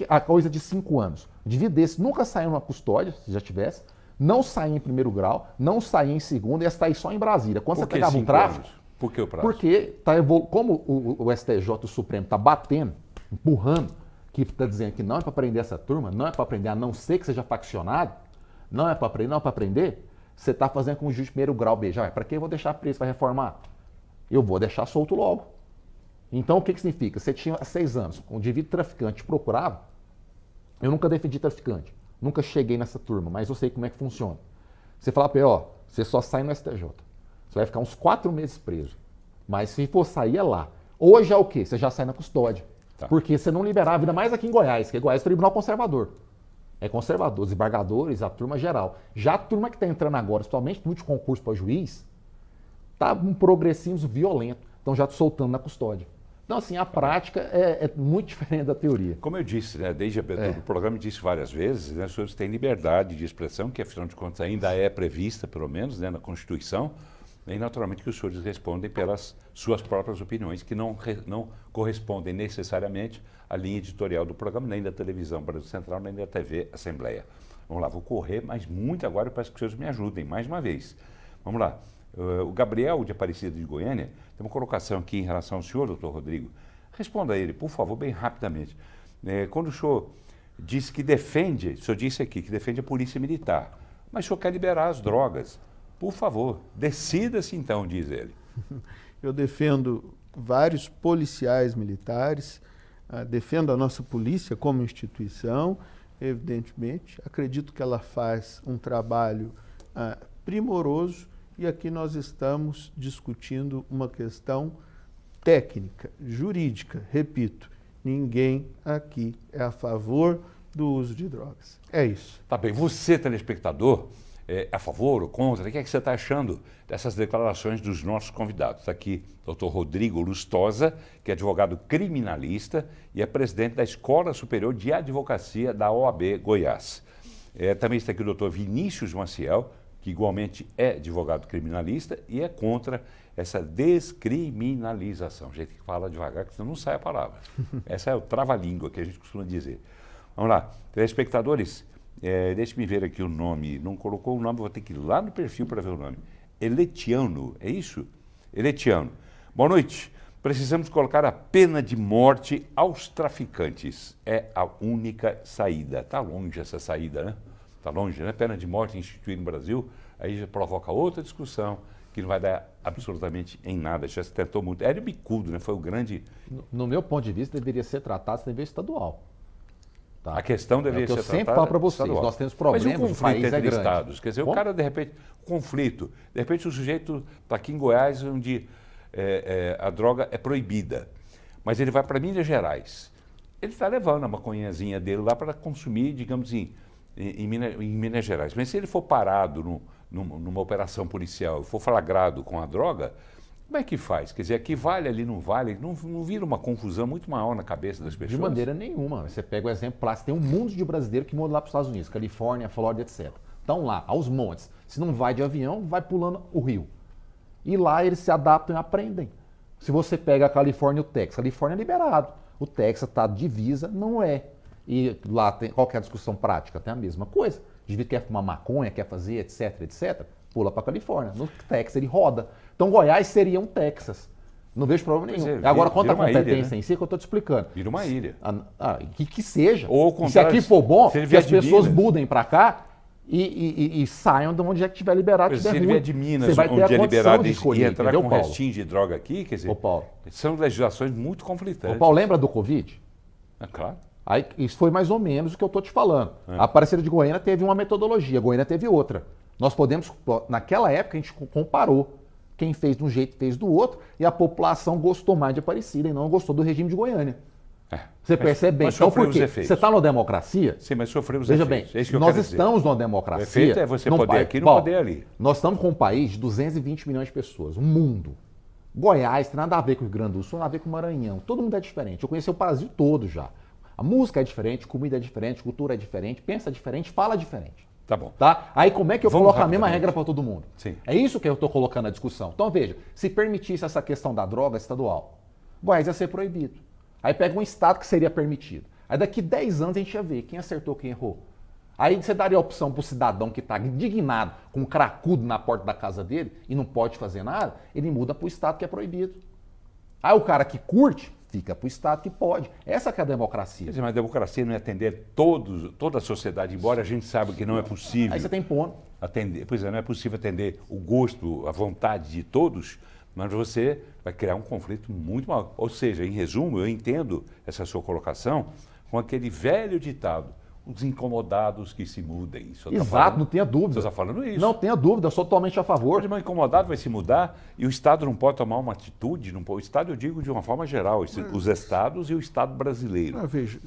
a coisa de 5 anos, o indivíduo desse nunca saiu numa custódia, se já tivesse, não saía em primeiro grau, não saía em segundo, ia sair só em Brasília. Quando você pegava 5 tráfico... anos? Por que o prazo? Porque como o STJ, o Supremo, está batendo, empurrando, que está dizendo que não é para prender essa turma, não é para prender, a não ser que seja faccionado, não é para prender, não é para prender, você está fazendo com o juiz de primeiro grau beijar. Para que eu vou deixar preso para reformar? Eu vou deixar solto logo. Então, o que significa? Você tinha 6 anos, um indivíduo traficante te procurava, eu nunca defendi traficante, nunca cheguei nessa turma, mas eu sei como é que funciona. Você fala para ele, ó, você só sai no STJ. Você vai ficar uns 4 meses preso. Mas se for sair, é lá. Hoje é o quê? Você já sai na custódia. Tá. Porque você não liberava, ainda mais aqui em Goiás, que Goiás é tribunal conservador. É conservador, desembargadores, a turma geral. Já a turma que está entrando agora, principalmente no último concurso para juiz, está um progressismo violento. Então já soltando na custódia. Então, assim, a prática é muito diferente da teoria. Como eu disse, né, desde a abertura do programa, eu disse várias vezes, né, os senhores têm liberdade de expressão, que afinal de contas ainda é prevista, pelo menos, né, na Constituição, e naturalmente que os senhores respondem pelas suas próprias opiniões, que não correspondem necessariamente à linha editorial do programa, nem da televisão Brasil Central, nem da TV Assembleia. Vamos lá, vou correr, mas muito agora eu peço que os senhores me ajudem, mais uma vez. Vamos lá. O Gabriel de Aparecida de Goiânia tem uma colocação aqui em relação ao senhor, doutor Rodrigo. Responda a ele, por favor, bem rapidamente. Quando o senhor disse que defende, o senhor disse aqui que defende a polícia militar, mas o senhor quer liberar as drogas. Por favor, decida-se então, diz ele. Eu defendo vários policiais militares, defendo a nossa polícia como instituição, evidentemente. Acredito que ela faz um trabalho primoroso e aqui nós estamos discutindo uma questão técnica, jurídica. Repito, ninguém aqui é a favor do uso de drogas. É isso. Tá bem. Você, telespectador, é a favor ou contra? O que é que você está achando dessas declarações dos nossos convidados? Está aqui o doutor Rodrigo Lustosa, que é advogado criminalista e é presidente da Escola Superior de Advocacia da OAB Goiás. Também está aqui o doutor Vinícius Maciel, que igualmente é advogado criminalista e é contra essa descriminalização. A gente tem que falar devagar, porque senão não sai a palavra. Essa é o trava-língua que a gente costuma dizer. Vamos lá, telespectadores, deixe-me ver aqui o nome. Não colocou o nome, vou ter que ir lá no perfil para ver o nome. Eletiano, é isso? Eletiano. Boa noite. Precisamos colocar a pena de morte aos traficantes. É a única saída. Está longe essa saída, né? Está longe, né? Pena de morte instituída no Brasil, aí já provoca outra discussão que não vai dar absolutamente em nada. Já se tentou muito. Hélio Bicudo, né? Foi o grande... No meu ponto de vista, deveria ser tratado a nível estadual. Tá? A questão deveria ser tratada... Eu sempre falo para vocês, estadual. Nós temos problemas, mas o conflito entre grande. estados, quer dizer, o cara, de repente, conflito, de repente o sujeito está aqui em Goiás, onde a droga é proibida, mas ele vai para Minas Gerais. Ele está levando a maconhazinha dele lá para consumir, digamos assim, em Minas Gerais. Mas se ele for parado numa operação policial, for flagrado com a droga, como é que faz? Quer dizer, aqui vale, ali não vale, não vira uma confusão muito maior na cabeça das pessoas? De maneira nenhuma. Você pega o exemplo clássico, tem um mundo de brasileiros que moram lá para os Estados Unidos, Califórnia, Flórida, etc. Estão lá, aos montes. Se não vai de avião, vai pulando o rio. E lá eles se adaptam e aprendem. Se você pega a Califórnia e o Texas, Califórnia é liberado. O Texas está divisa, não é. E lá tem qualquer discussão prática, tem a mesma coisa. O indivíduo quer fumar maconha, quer fazer, etc, etc, pula para a Califórnia. No Texas ele roda. Então Goiás seria um Texas. Não vejo problema nenhum. Agora, quanto à competência, né, em si, que eu estou te explicando. Vira uma ilha. Que seja. Ou se aqui for bom, que as pessoas Minas, mudem para cá e saiam de onde é que tiver liberado. Se ele vier de Minas, você vai ter onde é liberado e entrar com um restinho de droga aqui, quer dizer, são legislações muito conflitantes. Ô Paulo, lembra do Covid? Claro. Aí, isso foi mais ou menos o que eu estou te falando. A Aparecida de Goiânia teve uma metodologia, a Goiânia teve outra. Nós podemos, naquela época a gente comparou. Quem fez de um jeito fez do outro e a população gostou mais de Aparecida e não gostou do regime de Goiânia. Você percebe bem. Então por quê? Você está numa democracia? Sim, mas sofreu os efeitos. Veja bem, é nós estamos numa democracia. O efeito é você poder aqui e não poder ali. Nós estamos com um país de 220 milhões de pessoas, um mundo. Goiás tem nada a ver com o Rio Grande do Sul, nada a ver com o Maranhão. Todo mundo é diferente. Eu conheci o Brasil todo já. A música é diferente, comida é diferente, cultura é diferente, pensa diferente, fala diferente. Tá bom. Tá? Aí como é que eu coloco a mesma regra para todo mundo? Sim. É isso que eu estou colocando na discussão. Então veja, se permitisse essa questão da droga estadual, Goiás ia ser proibido. Aí pega um estado que seria permitido. Aí daqui 10 anos a gente ia ver quem acertou, quem errou. Aí você daria a opção para o cidadão que está indignado com um cracudo na porta da casa dele e não pode fazer nada, ele muda para o Estado que é proibido. Aí o cara que curte, fica para o Estado que pode. Essa que é a democracia. Mas a democracia não é atender toda a sociedade, embora a gente saiba que não é possível. Aí você tem ponto. Atender, pois é, não é possível atender o gosto, a vontade de todos, mas você vai criar um conflito muito maior. Ou seja, em resumo, eu entendo essa sua colocação com aquele velho ditado: os incomodados que se mudem. Exato, não tenha dúvida. Você está falando isso. Não tenha dúvida, eu sou totalmente a favor. Mas o incomodado vai se mudar e o Estado não pode tomar uma atitude. Não pode, o Estado, eu digo de uma forma geral, os Estados e o Estado brasileiro. Veja,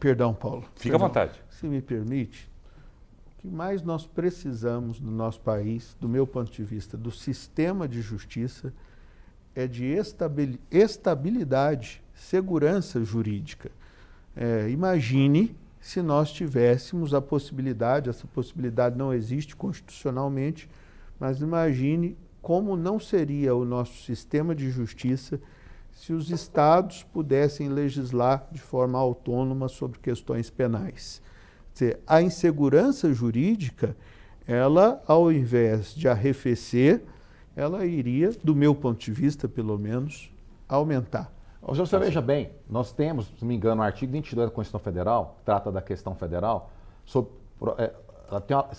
perdão, Paulo. Fica à vontade. Se me permite, o que mais nós precisamos no nosso país, do meu ponto de vista, do sistema de justiça, é de estabilidade, segurança jurídica. Imagine se nós tivéssemos a possibilidade, essa possibilidade não existe constitucionalmente, mas imagine como não seria o nosso sistema de justiça se os estados pudessem legislar de forma autônoma sobre questões penais. Quer dizer, a insegurança jurídica, ela, ao invés de arrefecer, ela iria, do meu ponto de vista, pelo menos, aumentar. Você veja bem, nós temos, se não me engano, o artigo 22 da Constituição Federal, que trata da questão federal, sobre,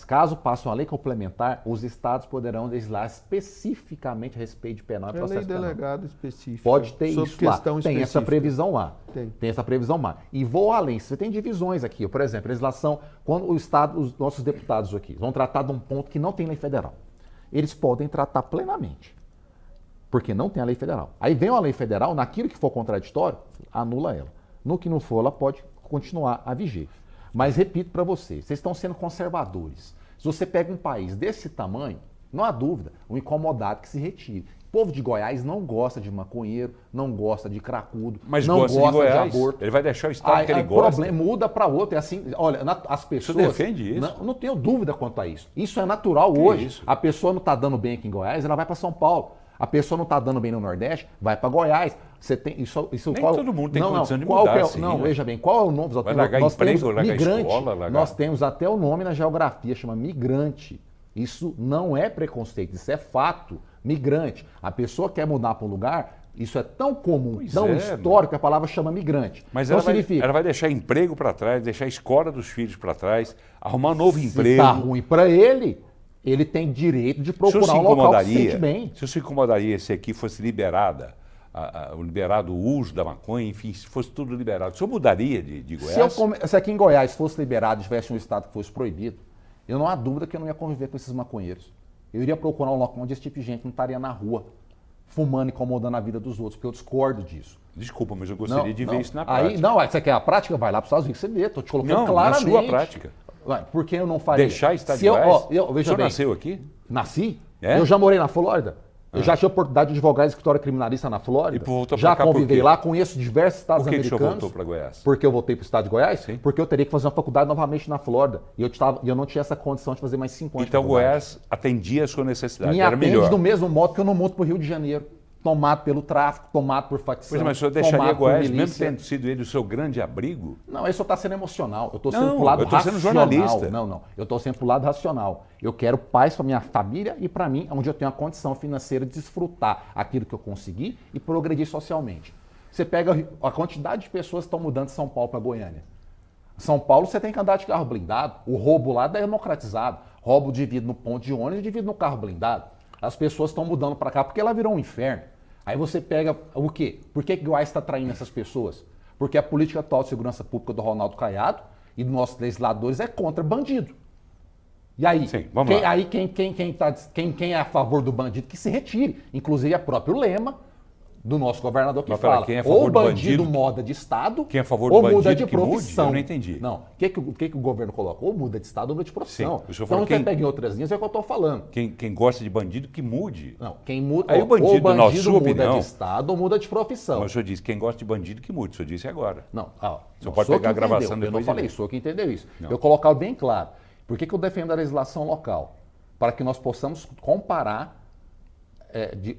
caso passe uma lei complementar, os estados poderão legislar especificamente a respeito de penal e processo penal. Lei delegada específica. Pode ter isso lá, tem essa previsão lá. Tem essa previsão lá. E vou além, você tem divisões aqui, por exemplo, legislação, quando o Estado, os nossos deputados aqui vão tratar de um ponto que não tem lei federal, eles podem tratar plenamente. Porque não tem a lei federal. Aí vem uma lei federal, naquilo que for contraditório, anula ela. No que não for, ela pode continuar a viger. Mas repito para vocês estão sendo conservadores. Se você pega um país desse tamanho, não há dúvida, o incomodado que se retire. O povo de Goiás não gosta de maconheiro, não gosta de cracudo, mas não gosta de Goiás, aborto. Ele vai deixar o estado que ele gosta. Problema, muda para outro. É assim, olha, as pessoas... Você defende isso? Não tenho dúvida quanto a isso. Isso é natural hoje. Isso? A pessoa não está dando bem aqui em Goiás, ela vai para São Paulo. A pessoa não está dando bem no Nordeste, vai para Goiás. Você tem isso Nem todo mundo tem condição de mudar, assim, Não, né? veja bem, qual é o nome? Vai largar emprego, largar escola, largar... Nós temos até o nome na geografia, chama migrante. Isso não é preconceito, isso é fato. Migrante. A pessoa quer mudar para um lugar, isso é tão comum, tão histórico, que a palavra chama migrante. Mas ela vai deixar emprego para trás, deixar a escola dos filhos para trás, arrumar um novo emprego. Se está ruim para ele tem direito de procurar um local que se sente bem. Se eu se incomodaria se aqui fosse liberado o uso da maconha, enfim, se fosse tudo liberado, o senhor mudaria de Goiás? Se aqui em Goiás fosse liberado e tivesse um estado que fosse proibido, eu não há dúvida que eu não ia conviver com esses maconheiros. Eu iria procurar um local onde esse tipo de gente não estaria na rua, fumando e incomodando a vida dos outros, porque eu discordo disso. Desculpa, mas eu gostaria de ver isso na prática. Você quer a prática? Vai lá para os Estados Unidos, você vê, estou te colocando claramente. Na sua prática. Por que eu não faria? Deixar estado de Goiás? O senhor bem, nasceu aqui? Nasci. Eu já morei na Flórida. Eu já tive a oportunidade de advogar em escritório criminalista na Flórida. Já convivei lá, conheço diversos estados americanos. Por que o senhor voltou para Goiás? Porque eu voltei para o estado de Goiás? Sim. Porque eu teria que fazer uma faculdade novamente na Flórida. E eu não tinha essa condição de fazer mais 5 anos. Então Goiás atendia a sua necessidade, era melhor. Do mesmo modo que eu não monto para o Rio de Janeiro. Tomado pelo tráfico, tomado por facção. Mas o senhor deixaria Goiás, mesmo tendo sido ele o seu grande abrigo? Não, isso está sendo emocional. Eu estou sendo para o lado racional. Sendo jornalista. Não. Eu estou sendo para o lado racional. Eu quero paz para minha família e para mim, onde eu tenho a condição financeira de desfrutar aquilo que eu consegui e progredir socialmente. Você pega a quantidade de pessoas que estão mudando de São Paulo para Goiânia. São Paulo você tem que andar de carro blindado. O roubo lá é democratizado. Roubo de vidro no ponto de ônibus e de vidro no carro blindado. As pessoas estão mudando para cá porque ela virou um inferno. Aí você pega o quê? Por que Goiás está traindo essas pessoas? Porque a política atual de segurança pública do Ronaldo Caiado e dos nossos legisladores é contra bandido. E aí, sim, vamos lá. Aí quem é a favor do bandido que se retire. Inclusive, é próprio lema do nosso governador que fala, quem é a favor ou o bandido muda de estado, quem é a favor ou do muda de que profissão. Mude? Eu não entendi. Não, o que o governo coloca? Ou muda de estado ou muda de profissão. Sim, então você pega em outras linhas, é o que eu estou falando. Quem gosta de bandido, que mude. Não, quem muda, aí o bandido, na sua muda opinião, de estado ou muda de profissão. Mas o senhor disse, quem gosta de bandido, que mude. O senhor disse agora. Não, o senhor pode pegar a gravação depois. Eu não falei, o senhor que entendeu isso. Não. Eu colocar bem claro. Por que eu defendo a legislação local? Para que nós possamos comparar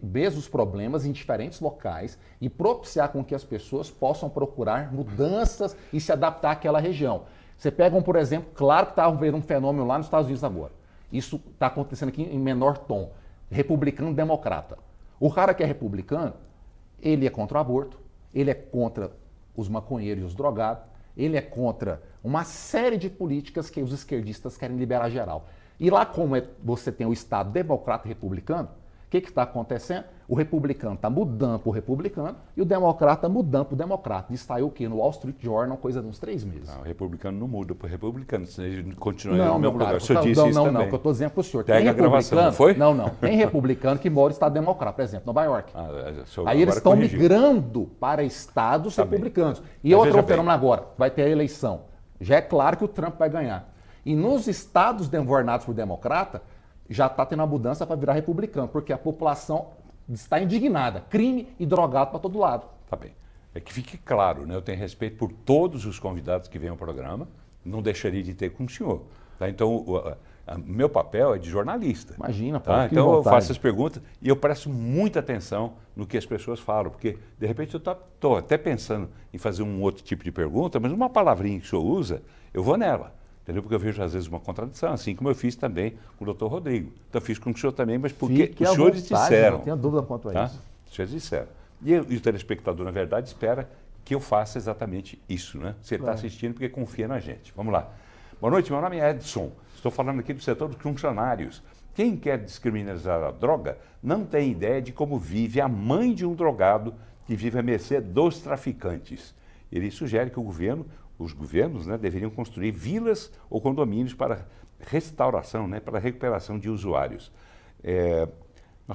mesmo os problemas em diferentes locais e propiciar com que as pessoas possam procurar mudanças e se adaptar àquela região. Você pega, por exemplo, claro que está havendo um fenômeno lá nos Estados Unidos agora. Isso está acontecendo aqui em menor tom. Republicano-democrata. O cara que é republicano, ele é contra o aborto, ele é contra os maconheiros e os drogados, ele é contra uma série de políticas que os esquerdistas querem liberar geral. E lá, como você tem o Estado democrata e republicano, o que está acontecendo? O republicano está mudando para o republicano e o democrata mudando para o democrata. Isso saiu o quê? No Wall Street Journal, coisa de uns 3 meses. Não, o republicano não muda para o republicano, senão ele continua no mesmo lugar. O senhor disse isso também. Não, que eu estou dizendo para o senhor. Pega a gravação, não foi? Não. Tem republicano que mora no Estado democrata, por exemplo, Nova York. Aí eles estão migrando para estados republicanos. E outro fenômeno agora, vai ter a eleição. Já é claro que o Trump vai ganhar. E nos estados governados por democrata, já está tendo uma mudança para virar republicano, porque a população está indignada. Crime e drogado para todo lado. Tá bem. É que fique claro, né? Eu tenho respeito por todos os convidados que vêm ao programa, não deixaria de ter com o senhor. Tá? Então, o meu papel é de jornalista. Imagina, tá? Então eu faço as perguntas e eu presto muita atenção no que as pessoas falam, porque de repente eu estou até pensando em fazer um outro tipo de pergunta, mas uma palavrinha que o senhor usa, eu vou nela. Entendeu? Porque eu vejo às vezes uma contradição, assim como eu fiz também com o doutor Rodrigo. Então eu fiz com o senhor também, mas porque os senhores disseram. Não tenho dúvida quanto a isso. Os senhores disseram. E o telespectador, na verdade, espera que eu faça exatamente isso, né? Você está assistindo porque confia na gente. Vamos lá. Boa noite, meu nome é Edson. Estou falando aqui do setor dos funcionários. Quem quer descriminalizar a droga não tem ideia de como vive a mãe de um drogado que vive à mercê dos traficantes. Ele sugere que os governos, né, deveriam construir vilas ou condomínios para restauração, né, para recuperação de usuários.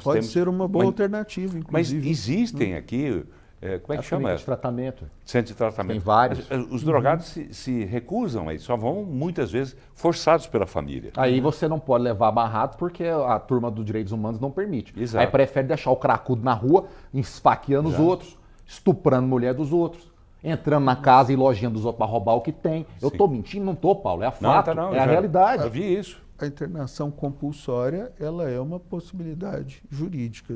Pode ser uma boa alternativa, inclusive. Mas existem aqui, como é que chama? Centro de tratamento. Centro de tratamento. Tem vários. Os drogados se recusam, aí só vão muitas vezes forçados pela família. Aí você não pode levar amarrado porque a turma dos direitos humanos não permite. Exato. Aí prefere deixar o cracudo na rua, esfaqueando os outros, estuprando mulher dos outros, entrando na casa e lojinha dos outros para roubar o que tem. Eu estou mentindo? Não estou, Paulo. É a fato, é a realidade. Eu vi isso. A internação compulsória, ela é uma possibilidade jurídica.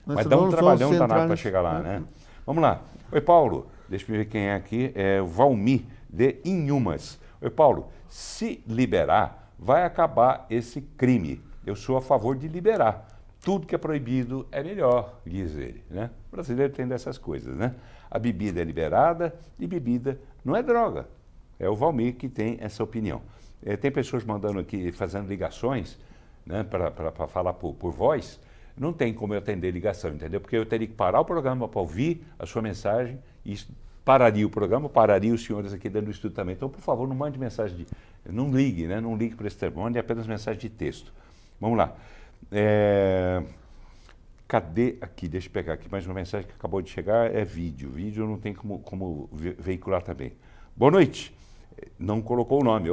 Mas dá um trabalhão danado para chegar lá, né? Vamos lá. Oi, Paulo. Deixa eu ver quem é aqui. É o Valmir, de Inhumas. Oi, Paulo. Se liberar, vai acabar esse crime. Eu sou a favor de liberar. Tudo que é proibido é melhor, diz ele, né? O brasileiro tem dessas coisas, né? A bebida é liberada e bebida não é droga. É o Valmir que tem essa opinião. Tem pessoas mandando aqui, fazendo ligações, né, para falar por voz. Não tem como eu atender ligação, entendeu? Porque eu teria que parar o programa para ouvir a sua mensagem e isso pararia o programa, pararia os senhores aqui dentro do estúdio também. Então, por favor, não mande mensagem não ligue, né? Não ligue para esse telefone, mande apenas mensagem de texto. Vamos lá. Cadê aqui? Deixa eu pegar aqui mais uma mensagem que acabou de chegar, é vídeo. Vídeo não tem como veicular também. Boa noite. Não colocou o nome.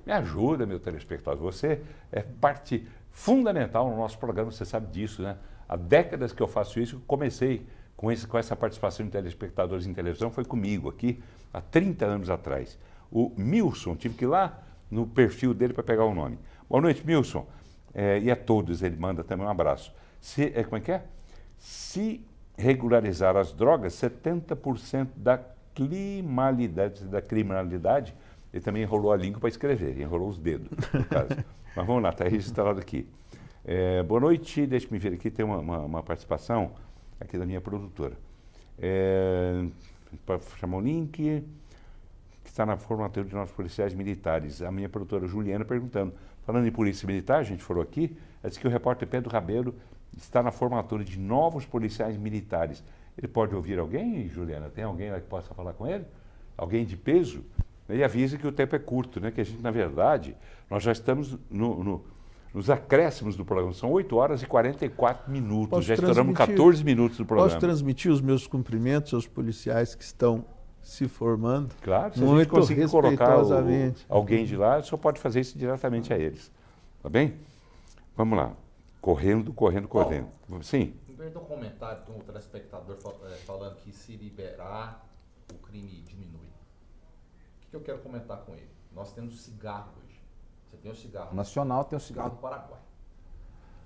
Me ajuda, meu telespectador. Você é parte fundamental no nosso programa, você sabe disso, né? Há décadas que eu faço isso, eu comecei com essa participação de telespectadores em televisão, foi comigo aqui, há 30 anos atrás. O Milson, tive que ir lá no perfil dele para pegar o nome. Boa noite, Milson. E a todos, ele manda também um abraço. Como é que é? Se regularizar as drogas, 70% da criminalidade, ele também enrolou a língua para escrever, enrolou os dedos, no caso. Mas vamos lá, está registrado aqui. Boa noite, deixa-me ver aqui, tem uma participação aqui da minha produtora. Para chamar o link, que está na formatura de nossos policiais militares. A minha produtora Juliana perguntando, falando em polícia militar, a gente falou aqui, ela disse que o repórter Pedro Rabelo está na formatura de novos policiais militares. Ele pode ouvir alguém, Juliana? Tem alguém lá que possa falar com ele? Alguém de peso? E avisa que o tempo é curto, né? Que a gente, na verdade, nós já estamos nos acréscimos do programa. São 8 horas e 44 minutos. Já estouramos 14 minutos do programa. Posso transmitir os meus cumprimentos aos policiais que estão se formando? Claro, se a gente conseguir colocar alguém de lá, só pode fazer isso diretamente a eles. Tá bem? Vamos lá. Correndo. Sim. Em vez do comentário de um telespectador falando que se liberar, o crime diminui. O que eu quero comentar com ele? Nós temos cigarro hoje. Você tem o cigarro nacional, tem o cigarro do Paraguai.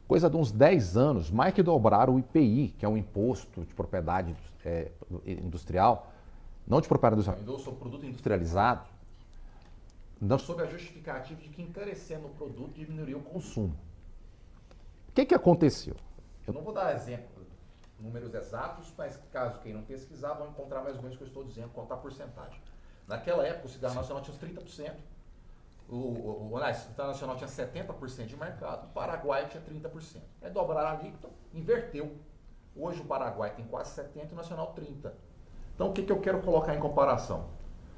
Coisa de uns 10 anos, mais que dobraram o IPI, que é um imposto de propriedade industrial, não de propriedade industrial, produto industrializado, sob a justificativa de que encarecendo o produto diminuiria o consumo. O que aconteceu? Eu não vou dar exemplo, números exatos, mas caso quem não pesquisar, vão encontrar mais ou menos o que eu estou dizendo, contar porcentagem. Naquela época, o cigarro nacional tinha uns 30%, o internacional tinha 70% de mercado, o Paraguai tinha 30%. Aí dobraram a alíquota, inverteu. Hoje o Paraguai tem quase 70% e o nacional 30%. Então o que eu quero colocar em comparação?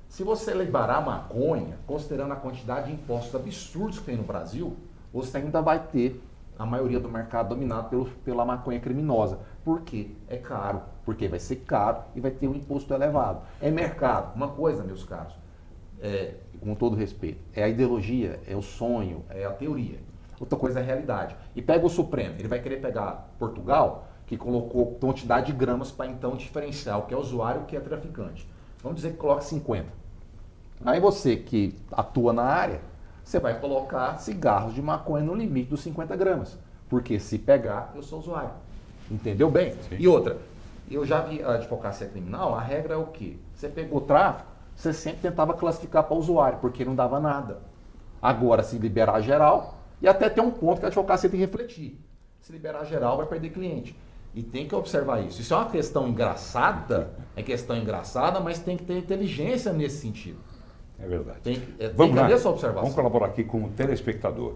Se você liberar a maconha, considerando a quantidade de impostos absurdos que tem no Brasil, você ainda vai ter a maioria do mercado dominado pela maconha criminosa. Por quê? É caro. Porque vai ser caro e vai ter um imposto elevado. É mercado. Uma coisa, meus caros, com todo respeito, é a ideologia, é o sonho, é a teoria. Outra coisa é a realidade. E pega o Supremo, ele vai querer pegar Portugal, que colocou quantidade de gramas para então diferenciar o que é usuário e o que é traficante. Vamos dizer que coloca 50. Aí você que atua na área, você vai colocar cigarros de maconha no limite dos 50 gramas. Porque se pegar, eu sou usuário. Entendeu bem? Sim. E outra, eu já vi a advocacia criminal, a regra é o quê? Você pegou tráfico, você sempre tentava classificar para usuário, porque não dava nada. Agora, se liberar geral, e até tem um ponto que a advocacia tem que refletir. Se liberar geral, vai perder cliente. E tem que observar isso. Isso é uma questão engraçada, mas tem que ter inteligência nesse sentido. É verdade. Tem que ter essa observação. Vamos colaborar aqui com o telespectador.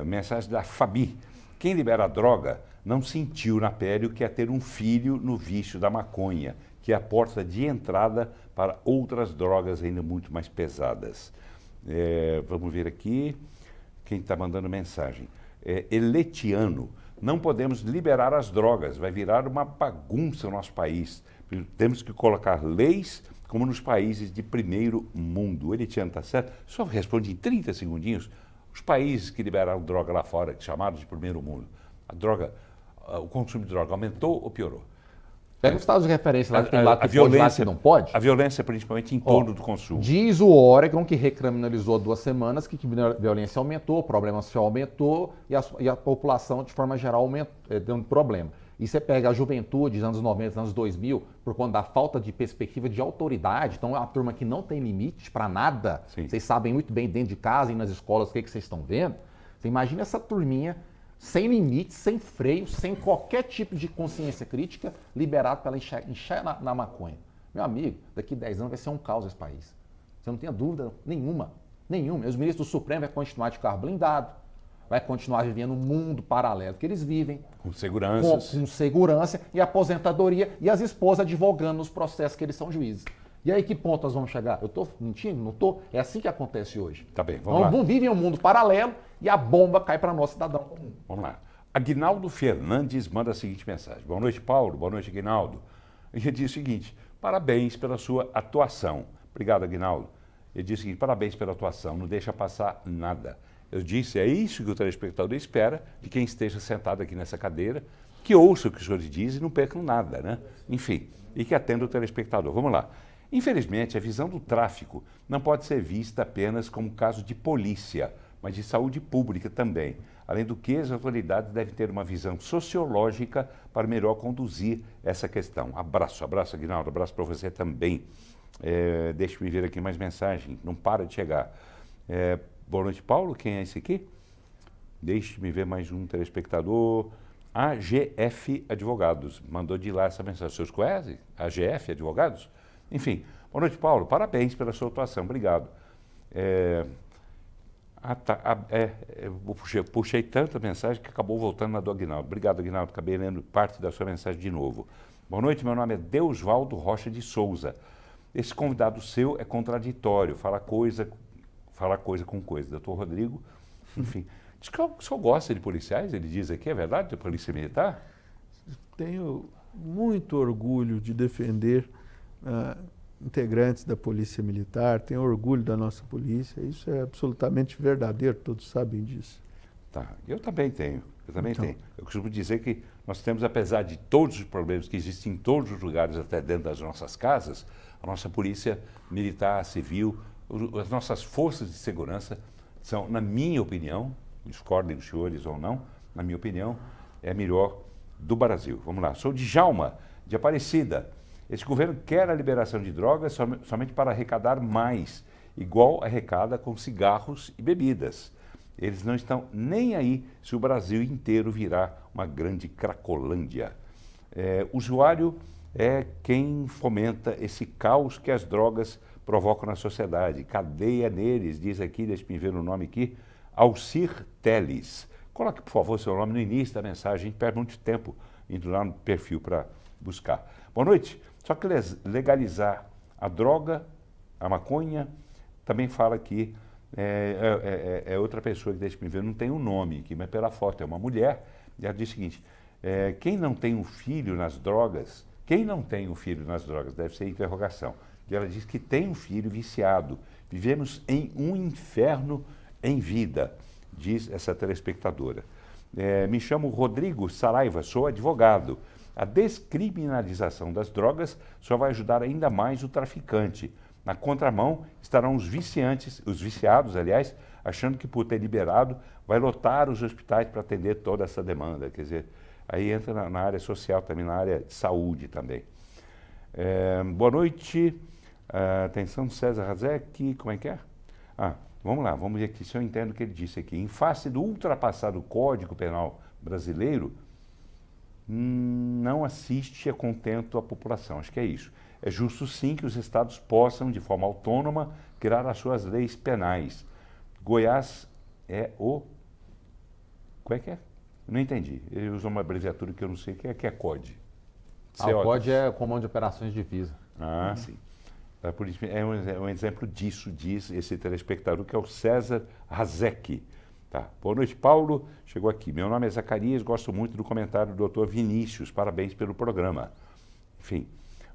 Mensagem da Fabi. Quem libera a droga não sentiu na pele o que é ter um filho no vício da maconha, que é a porta de entrada para outras drogas ainda muito mais pesadas. Vamos ver aqui quem está mandando mensagem. Eletiano. Não podemos liberar as drogas, vai virar uma bagunça no nosso país. Temos que colocar leis como nos países de primeiro mundo. Eletiano, está certo? Só responde em 30 segundinhos. Os países que liberaram droga lá fora, chamados de primeiro mundo, o consumo de droga aumentou ou piorou? Pega os estados de referência lá que tem lá que pode, lá que não pode. A violência principalmente em torno do consumo. Diz o Oregon, que recriminalizou há 2 semanas, que a violência aumentou, o problema social aumentou e a população, de forma geral, deu um problema. E você pega a juventude dos anos 90, anos 2000, por conta da falta de perspectiva de autoridade, então é uma turma que não tem limite para nada. Sim. Vocês sabem muito bem dentro de casa e nas escolas o que vocês estão vendo. Você imagina essa turminha sem limite, sem freio, sem qualquer tipo de consciência crítica, liberado para ela encher na maconha. Meu amigo, daqui 10 anos vai ser um caos esse país. Você não tenha dúvida nenhuma. Os ministros do Supremo vão continuar de carro blindado, vai continuar vivendo um mundo paralelo que eles vivem. Com seguranças. Com segurança e aposentadoria e as esposas advogando nos processos que eles são juízes. E aí, que ponto nós vamos chegar? Eu estou mentindo? Não estou? É assim que acontece hoje. Tá bem, vamos lá. Não vivem um mundo paralelo e a bomba cai para nós, cidadão comum. Vamos lá. Aguinaldo Fernandes manda a seguinte mensagem. Boa noite, Paulo. Boa noite, Aguinaldo. Ele diz o seguinte, parabéns pela sua atuação. Obrigado, Aguinaldo. Ele diz o seguinte, parabéns pela atuação, não deixa passar nada. Eu disse, é isso que o telespectador espera de quem esteja sentado aqui nessa cadeira, que ouça o que o senhor diz e não percam nada, né? Enfim, e que atenda o telespectador. Vamos lá. Infelizmente, a visão do tráfico não pode ser vista apenas como caso de polícia, mas de saúde pública também. Além do que, as autoridades devem ter uma visão sociológica para melhor conduzir essa questão. Abraço, Aguinaldo, abraço para você também. Deixa-me ver aqui mais mensagem, não para de chegar. Boa noite, Paulo, quem é esse aqui? Deixe-me ver mais um telespectador. AGF Advogados, mandou de lá essa mensagem. Os senhores conhecem? AGF Advogados? Enfim, boa noite, Paulo. Parabéns pela sua atuação. Obrigado. Puxei tanta mensagem que acabou voltando na do Aguinaldo. Obrigado, Aguinaldo. Acabei lendo parte da sua mensagem de novo. Boa noite, meu nome é Deusvaldo Rocha de Souza. Esse convidado seu é contraditório. Fala coisa com coisa. Doutor Rodrigo, enfim. Diz que o senhor gosta de policiais, ele diz aqui, é verdade, de polícia militar? Tenho muito orgulho de defender integrantes da Polícia Militar, tenho orgulho da nossa polícia, isso é absolutamente verdadeiro, todos sabem disso. Tá, eu também tenho. Eu costumo dizer que nós temos, apesar de todos os problemas que existem em todos os lugares, até dentro das nossas casas, a nossa polícia militar, civil, as nossas forças de segurança são, na minha opinião, discordem dos senhores ou não, na minha opinião, é a melhor do Brasil. Vamos lá, sou Djalma, de Aparecida. Esse governo quer a liberação de drogas somente para arrecadar mais igual arrecada com cigarros e bebidas. Eles não estão nem aí se o Brasil inteiro virar uma grande cracolândia. Usuário é quem fomenta esse caos que as drogas provocam na sociedade. Cadeia neles, diz aqui, deixa-me ver o nome aqui, Alcir Teles. Coloque, por favor, seu nome no início da mensagem, a gente perde muito tempo indo lá no perfil para buscar. Boa noite. Só que legalizar a droga, a maconha, também fala aqui, outra pessoa que deixa-me ver, não tem um nome aqui, mas pela foto é uma mulher, e ela diz o seguinte, quem não tem um filho nas drogas, deve ser interrogação. E ela diz que tem um filho viciado, vivemos em um inferno em vida, diz essa telespectadora. Me chamo Rodrigo Saraiva, sou advogado. A descriminalização das drogas só vai ajudar ainda mais o traficante. Na contramão estarão os viciados, aliás, achando que por ter liberado vai lotar os hospitais para atender toda essa demanda. Quer dizer, aí entra na área social também, na área de saúde também. Boa noite. Atenção, César Razek, como é que é? Vamos lá, vamos ver aqui se eu entendo o que ele disse aqui. Em face do ultrapassado Código Penal brasileiro, não assiste a contento a população, acho que é isso. É justo sim que os estados possam, de forma autônoma, criar as suas leis penais. Goiás é o... Como é que é? Não entendi. Ele usou uma abreviatura que eu não sei o que é COD. O COD é Comando de Operações de Divisa. Sim. Por isso, é um exemplo disso, diz esse telespectador, que é o César Razek. Tá. Boa noite, Paulo. Chegou aqui. Meu nome é Zacarias, gosto muito do comentário do Dr. Vinícius. Parabéns pelo programa. Enfim.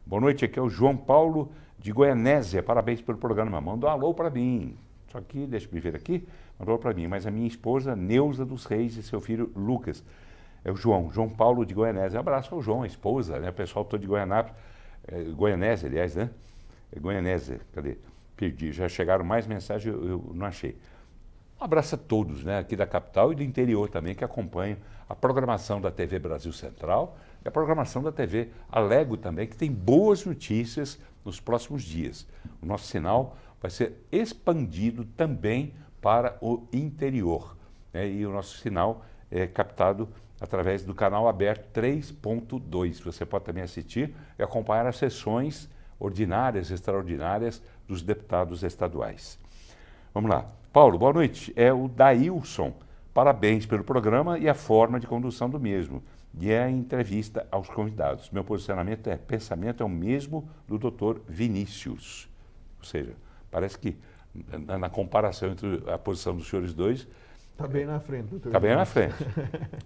Boa noite, aqui é o João Paulo de Goianésia. Parabéns pelo programa. Mandou alô para mim. Só que, deixa eu ver aqui, mandou para mim. Mas a minha esposa, Neuza dos Reis, e seu filho, Lucas. É o João Paulo de Goianésia. Um abraço ao João, a esposa, né? O pessoal todo de Goianápolis. Goianésia, aliás, né? Goianésia, cadê? Perdi. Já chegaram mais mensagens, eu não achei. Um abraço a todos, né, aqui da capital e do interior também, que acompanham a programação da TV Brasil Central e a programação da TV Alego também, que tem boas notícias nos próximos dias. O nosso sinal vai ser expandido também para o interior, né, e o nosso sinal é captado através do canal aberto 3.2. Você pode também assistir e acompanhar as sessões ordinárias, extraordinárias dos deputados estaduais. Vamos lá. Paulo, boa noite. É o Daílson. Parabéns pelo programa e a forma de condução do mesmo. E a entrevista aos convidados. Meu pensamento é o mesmo do Dr. Vinícius. Ou seja, parece que na comparação entre a posição dos senhores dois... Está bem na frente, doutor. Está bem na frente.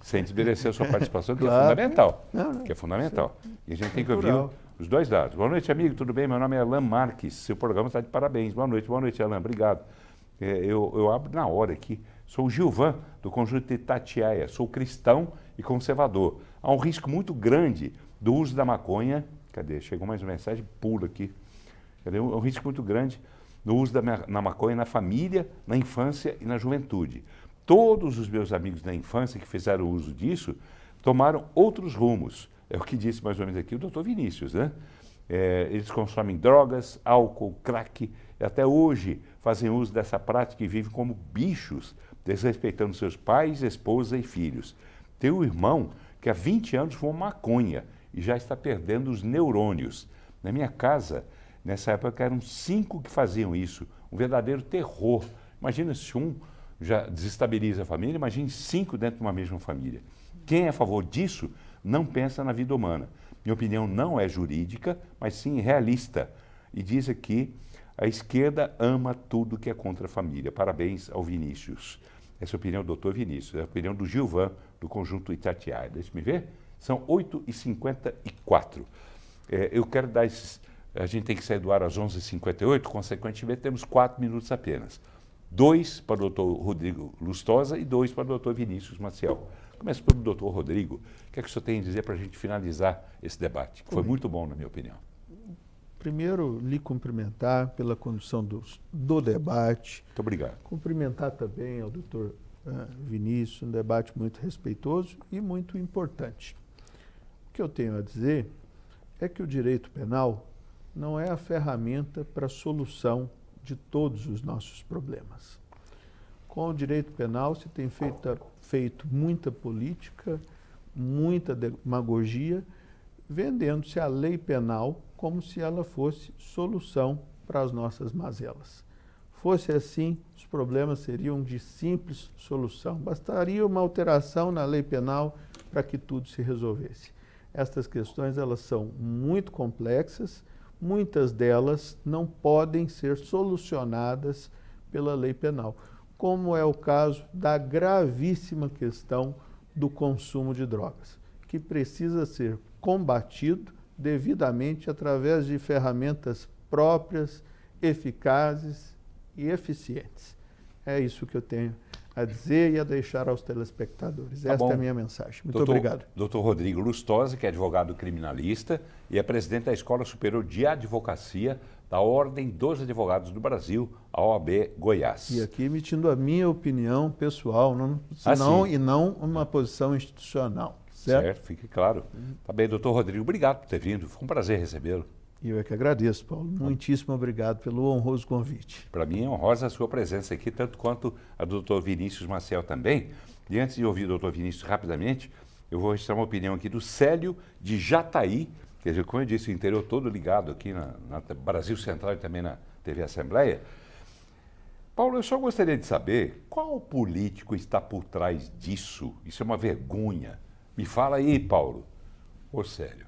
Sem desmerecer a sua participação, que claro. É fundamental. Que é fundamental. E a gente tem que ouvir os dois lados. Boa noite, amigo. Tudo bem? Meu nome é Alain Marques. Seu programa está de parabéns. Boa noite, Alain. Obrigado. Eu abro na hora aqui. Sou o Gilvan, do conjunto de Itatiaia. Sou cristão e conservador. Há um risco muito grande do uso da maconha. Cadê? Chegou mais uma mensagem, pula aqui. Cadê? Um risco muito grande do uso da maconha na família, na infância e na juventude. Todos os meus amigos da infância que fizeram uso disso tomaram outros rumos. É o que disse mais ou menos aqui o doutor Vinícius, né? Eles consomem drogas, álcool, crack, e até hoje fazem uso dessa prática e vivem como bichos, desrespeitando seus pais, esposa e filhos. Tem um irmão que há 20 anos fumou maconha e já está perdendo os neurônios. Na minha casa, nessa época, eram 5 que faziam isso. Um verdadeiro terror. Imagina se um já desestabiliza a família, imagine 5 dentro de uma mesma família. Quem é a favor disso não pensa na vida humana. Minha opinião não é jurídica, mas sim realista. E diz aqui, a esquerda ama tudo que é contra a família. Parabéns ao Vinícius. Essa é a opinião do doutor Vinícius, é a opinião do Gilvan, do conjunto Itatiaia. Deixa-me ver. São 8h54. Eu quero dar esses... A gente tem que sair do ar às 11h58, consequentemente temos 4 minutos apenas. 2 para o doutor Rodrigo Lustosa e 2 para o doutor Vinícius Maciel. Começo pelo doutor Rodrigo. O que é que o senhor tem a dizer para a gente finalizar esse debate? Que foi muito bom, na minha opinião. Primeiro, lhe cumprimentar pela condução do debate. Muito obrigado. Cumprimentar também ao doutor Vinícius, um debate muito respeitoso e muito importante. O que eu tenho a dizer é que o direito penal não é a ferramenta para a solução de todos os nossos problemas. Com o direito penal se tem feito muita política, muita demagogia, vendendo-se a lei penal como se ela fosse solução para as nossas mazelas. Fosse assim, os problemas seriam de simples solução. Bastaria uma alteração na lei penal para que tudo se resolvesse. Estas questões elas são muito complexas, muitas delas não podem ser solucionadas pela lei penal, como é o caso da gravíssima questão do consumo de drogas, que precisa ser combatido devidamente através de ferramentas próprias, eficazes e eficientes. É isso que eu tenho a dizer e a deixar aos telespectadores. Esta é a minha mensagem. Muito obrigado. Dr. Rodrigo Lustosa, que é advogado criminalista e é presidente da Escola Superior de Advocacia da Ordem dos Advogados do Brasil, a OAB Goiás. E aqui emitindo a minha opinião pessoal, e não uma posição institucional. Certo, fique claro. Tá bem, doutor Rodrigo, obrigado por ter vindo. Foi um prazer recebê-lo. E eu é que agradeço, Paulo. Muitíssimo obrigado pelo honroso convite. Para mim é honrosa a sua presença aqui, tanto quanto a do doutor Vinícius Maciel também. E antes de ouvir o doutor Vinícius rapidamente, eu vou registrar uma opinião aqui do Célio de Jataí, quer dizer, como eu disse, o interior todo ligado aqui na Brasil Central e também na TV Assembleia. Paulo, eu só gostaria de saber qual político está por trás disso. Isso é uma vergonha. Me fala aí, Paulo. Ô, Célio.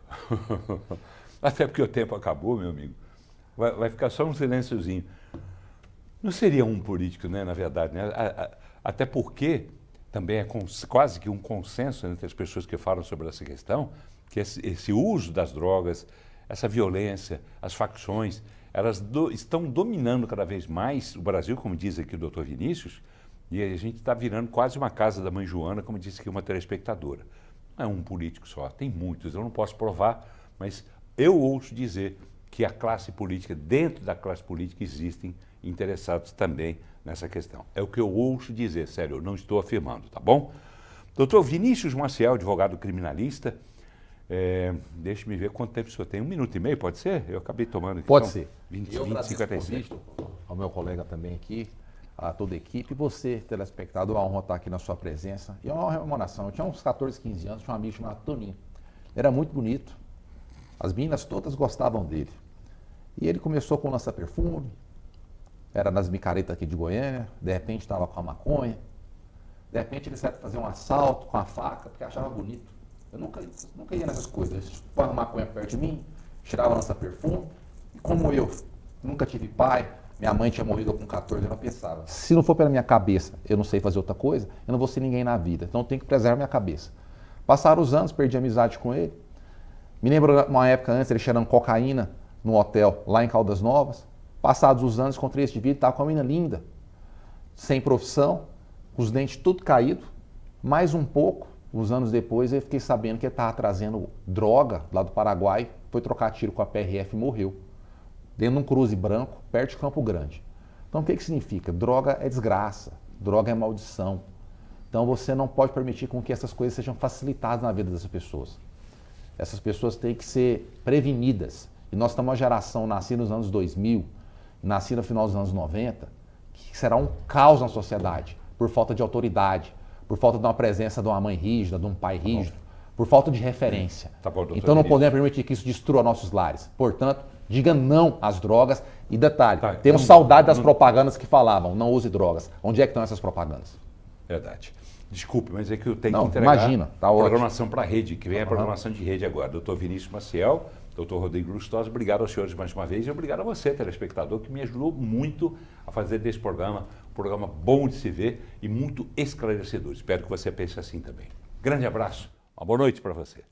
Até porque o tempo acabou, meu amigo. Vai ficar só um silênciozinho. Não seria um político, né, na verdade, né? Até porque também é quase que um consenso entre as pessoas que falam sobre essa questão, que esse uso das drogas, essa violência, as facções, elas estão dominando cada vez mais o Brasil, como diz aqui o doutor Vinícius, e a gente está virando quase uma casa da mãe Joana, como disse aqui uma telespectadora. Não é um político só, tem muitos, eu não posso provar, mas eu ouço dizer que a classe política, dentro da classe política, existem interessados também nessa questão. É o que eu ouço dizer, sério, eu não estou afirmando, tá bom? Doutor Vinícius Maciel, advogado criminalista, deixe-me ver quanto tempo o senhor tem. 1 minuto e meio, pode ser? Eu acabei tomando aqui. Pode ser. 20:57. Ao meu colega também aqui, a toda a equipe, você, telespectador, a honra estar aqui na sua presença. E é uma rememoração. Eu tinha uns 14, 15 anos, tinha um amigo chamado Toninho. Ele era muito bonito. As meninas todas gostavam dele. E ele começou com lança-perfume, era nas micaretas aqui de Goiânia, de repente estava com a maconha, de repente ele saiu fazer um assalto com a faca, porque achava bonito. Eu nunca ia nessas coisas. Eles põem a maconha perto de mim, tirava lança-perfume, e como eu nunca tive pai, minha mãe tinha morrido com 14 anos, eu pensava, se não for pela minha cabeça, eu não sei fazer outra coisa, eu não vou ser ninguém na vida, então eu tenho que preservar minha cabeça. Passaram os anos, perdi amizade com ele. Me lembro uma época antes, ele cheirando cocaína num hotel lá em Caldas Novas. Passados os anos, encontrei esse indivíduo, estava com uma menina linda, sem profissão, os dentes tudo caído. Mais um pouco, uns anos depois, eu fiquei sabendo que ele estava trazendo droga lá do Paraguai, foi trocar tiro com a PRF e morreu. Dentro de um cruze branco, perto de Campo Grande. Então o que significa? Droga é desgraça, droga é maldição. Então você não pode permitir com que essas coisas sejam facilitadas na vida dessas pessoas. Essas pessoas têm que ser prevenidas. E nós estamos uma geração nascida nos anos 2000, nascida no final dos anos 90, que será um caos na sociedade, por falta de autoridade, por falta de uma presença de uma mãe rígida, de um pai rígido, por falta de referência. Tá bom, então não podemos permitir que isso destrua nossos lares. Portanto, diga não às drogas. E detalhe, temos saudade das propagandas que falavam, não use drogas. Onde é que estão essas propagandas? Verdade. Desculpe, mas é que eu tenho que entregar tá programação para a rede, que vem a programação de rede agora. Doutor Vinícius Maciel, doutor Rodrigo Lustosa, obrigado aos senhores mais uma vez e obrigado a você, telespectador, que me ajudou muito a fazer desse programa um programa bom de se ver e muito esclarecedor. Espero que você pense assim também. Grande abraço, uma boa noite para você.